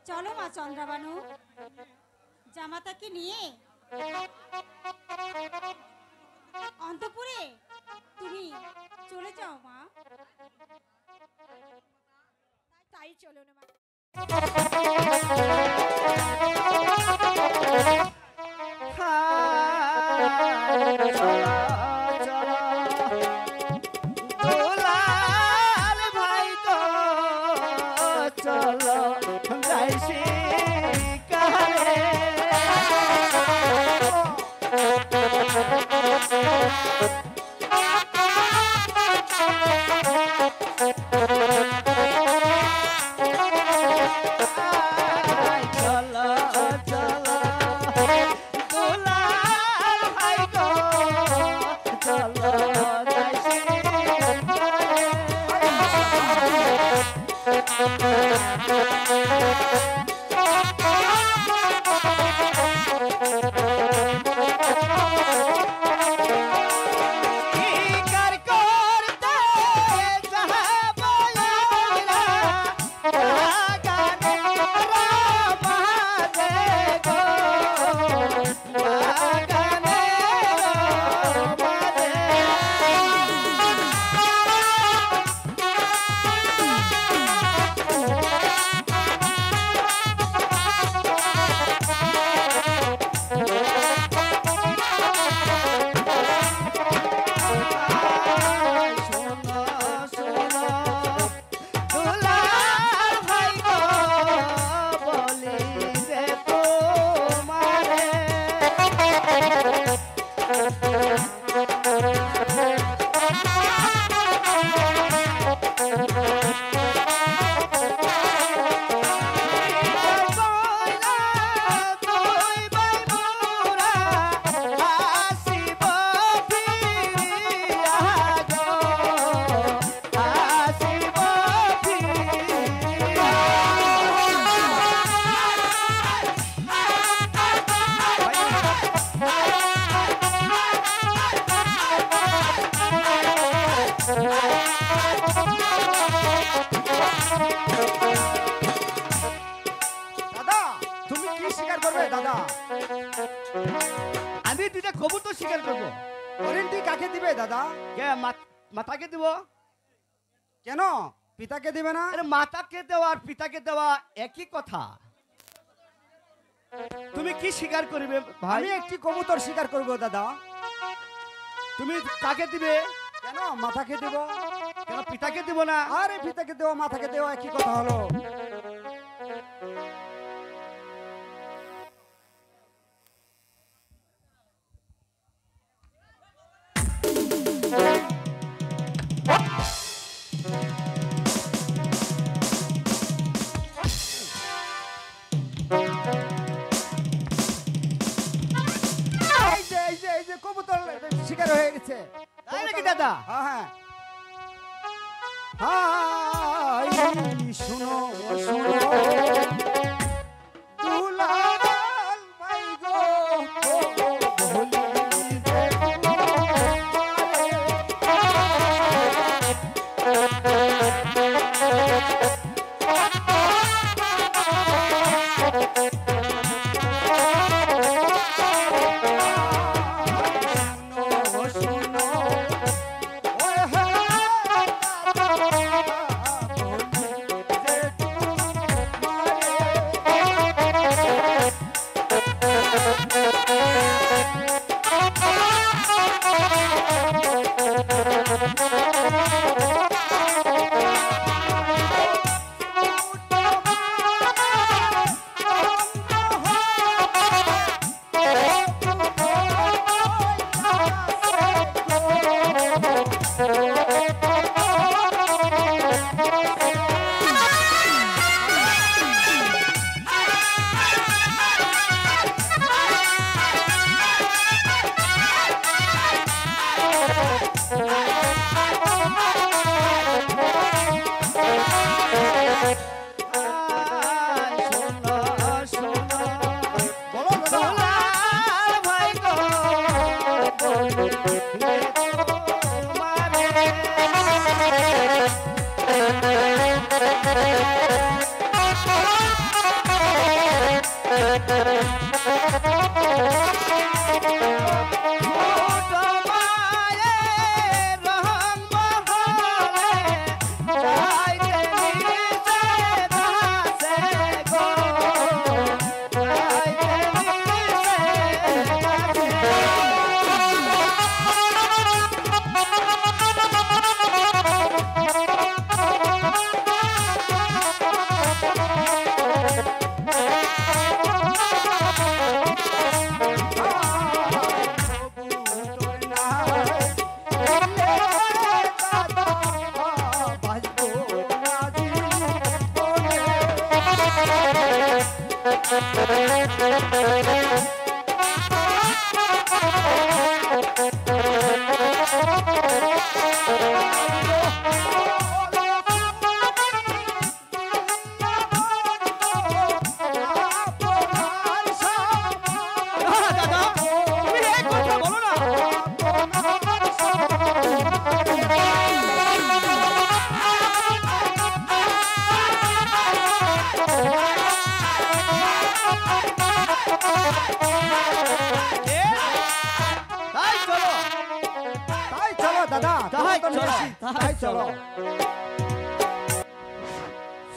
চলো মা চন্দ্রাবানু, জামাতাকে নিয়ে অন্তপুরে তুমি চলে যাও মা। তাই চলো না মা। চলো চলো দোলার ভাই গো দাদা তুমি কি স্বীকার করবে দাদা? আমি দুইটা কবুতর শিকার করবো। হরিণটি কাকে দিবে দাদা? কে মাতাকে দিব? কেন পিতাকে দিবে না? আরে মাতাকে দেওয়া আর পিতাকে দেওয়া একই কথা। তুমি কি শিকার করবে ভাই? আমি একটি কবুতর স্বীকার করব দাদা। তুমি কাকে দিবে? কেন মাথাকে দেব? কেন পিতাকে দিব না? আরে পিতাকে দেওয়া মাথাকে দেওয়া একই কথা হলো। এই যে কবুতর শিকার হয়ে গেছে। তাই নাকি দাদা? হ্যাঁ হাই শুনো শুনো দুলাল ভাই গো বলি রে দাদা তাই চলো।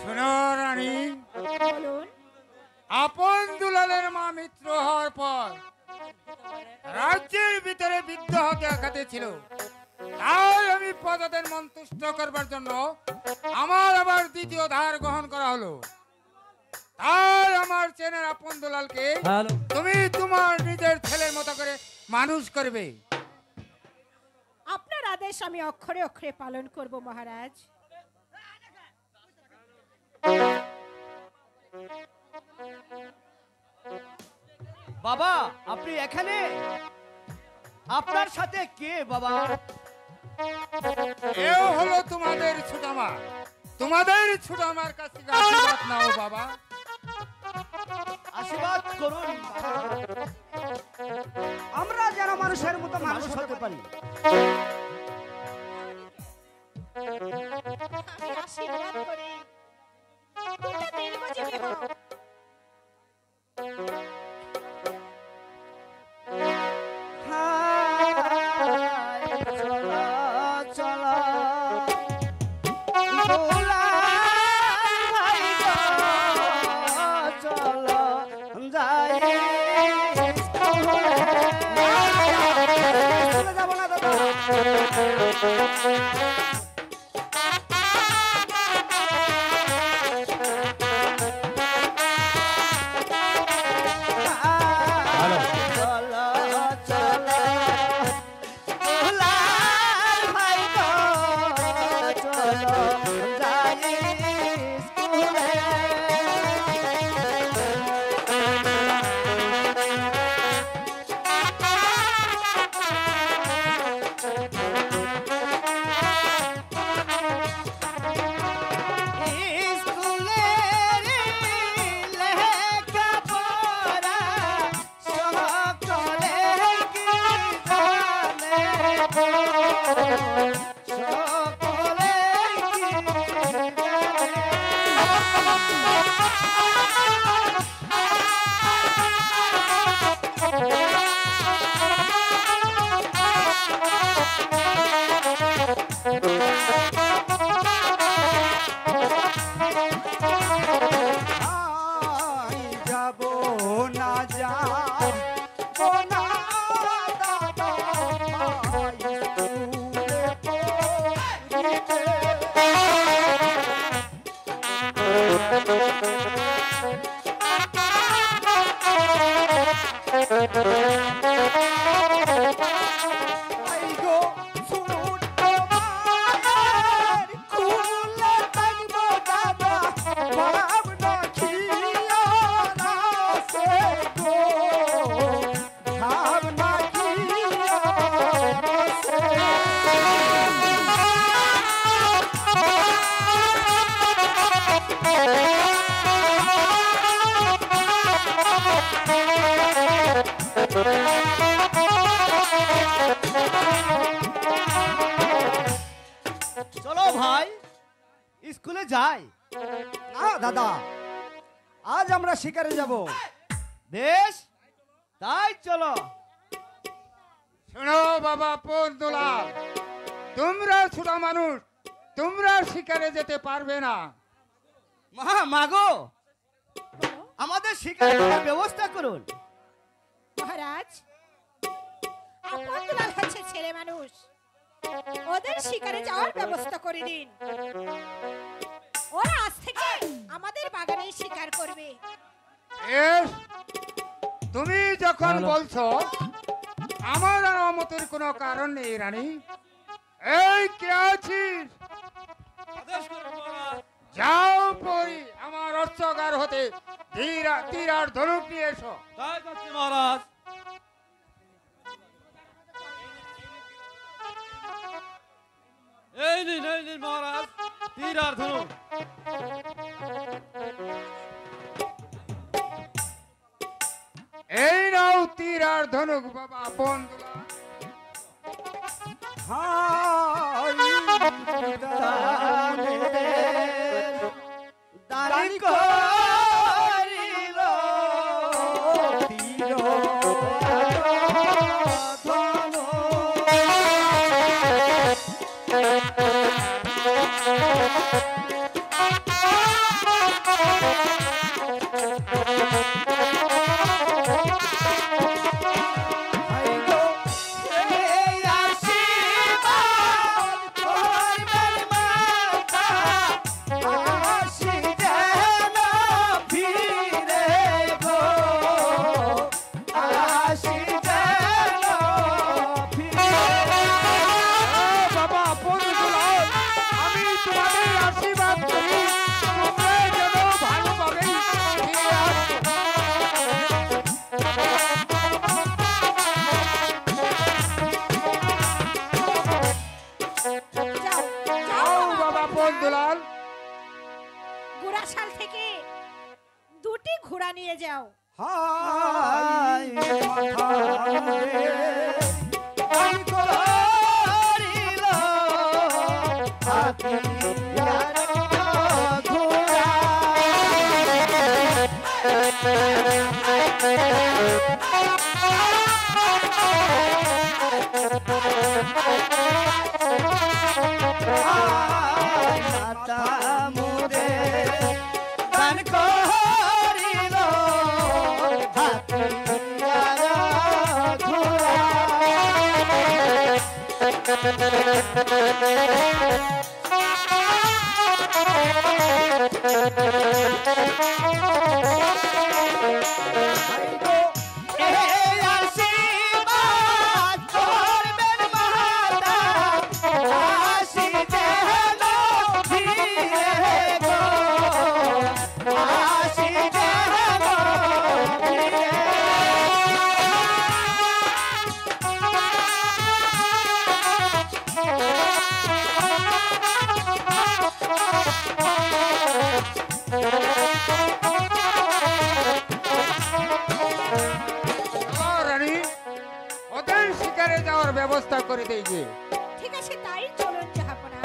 শোনো রানী, বলুন। আপন দুলালের মা মিত্র হওয়ার পর রাজ্যের ভিতরে বিদ্রোহ দেখাতে ছিল, তাই আমি প্রজাদের মন তুষ্ট করবার জন্য আমার আবার দ্বিতীয় ধার গ্রহণ করা হলো। তাই আমার চেনের আপন দুলালকে তুমি তোমার নিজের ছেলের মতো করে মানুষ করবে। আদেশ আমি অক্ষরে অক্ষরে পালন করব মহারাজ। বাবা আপনি এখানে? আপনার সাথে কে বাবা? এও হলো তোমাদের ছোটামা। তোমাদের ছোটামার কাছ থেকে আশীর্বাদ নাও বাবা। আশীর্বাদ করুন আমরা যেন মানুষের মতো মানুষ হতে পারি। আমি আশীর্বাদ করি দুটো দীর্ঘজীবী হোক। চলো ভাই স্কুলে যাই। না দাদা আজ আমরা শিকারে যাব। বেশ তাই চলো। শোনো বাবা পদ্মলাল, তোমরা ছোট মানুষ, তোমরা শিকারে যেতে পারবে না। মাগো আমাদের শিকারের ব্যবস্থা করুন। মহারাজ আপন দুলাল হচ্ছে ছেলে মানুষ, ওদের শিকারে যাওয়ার ব্যবস্থা করে দিন। ওরা আজ থেকে আমাদের বাগানে শিকার করবে। বেশ, তুমি যখন বলছো আমার অনুমতির কোনো কারণ নেই রানী। এই কে আছিস? যাও পরি আমার অর্থগার হতে তীর আর ধনুক নিয়ে এসো। তাই যাচ্ছি মহারাজ। এই নিন মহারাজ তীর আর ধনুক। এই নাও তীর আর ধনুক বাবা বন্ধুরা। দানি করিল তীর শিবা তোমরা নিয়ে যাও। হায় মাথা মুড়ে দান করিল হাতি আর ঘোড়া। মাতা মুরে দান করিল হাতিয়ারা ঘোড়া। এই আশীর্বাদ করবেন মাতা আসিতে হলো ধীরে গো আসিতে হলো ধীরে। রানী ওদের শিকারে যাওয়ার ব্যবস্থা করে দেই যে। ঠিক আছে, তাই চলুন জাহাপনা।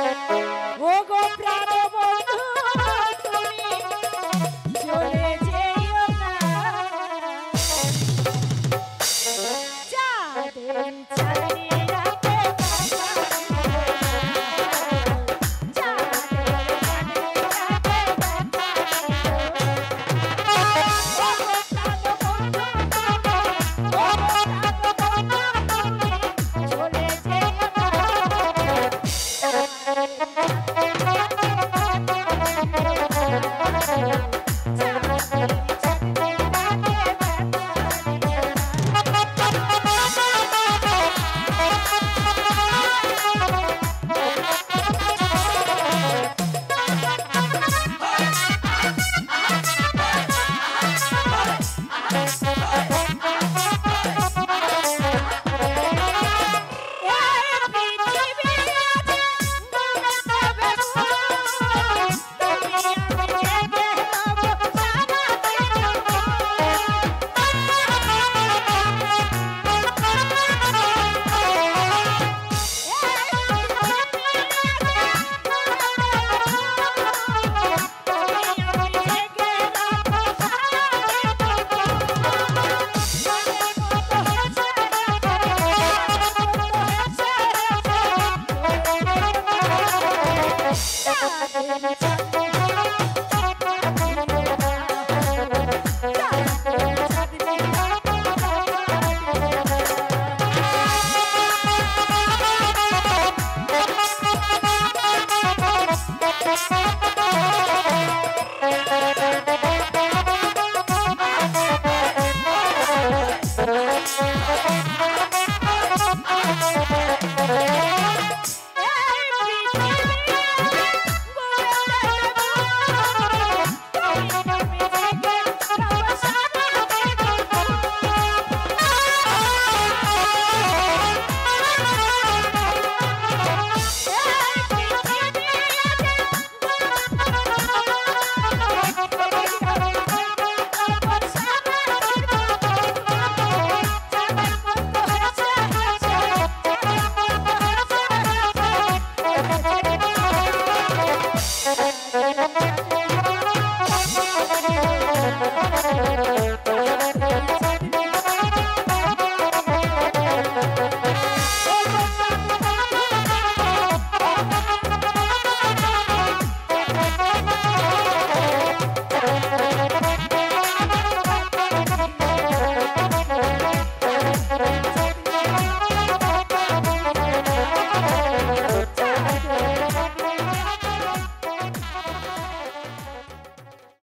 ও গো প্রাণ বন্ধু, তুমি চলে যেও না। চাঁদের চাঁদনি রাতে চাঁদের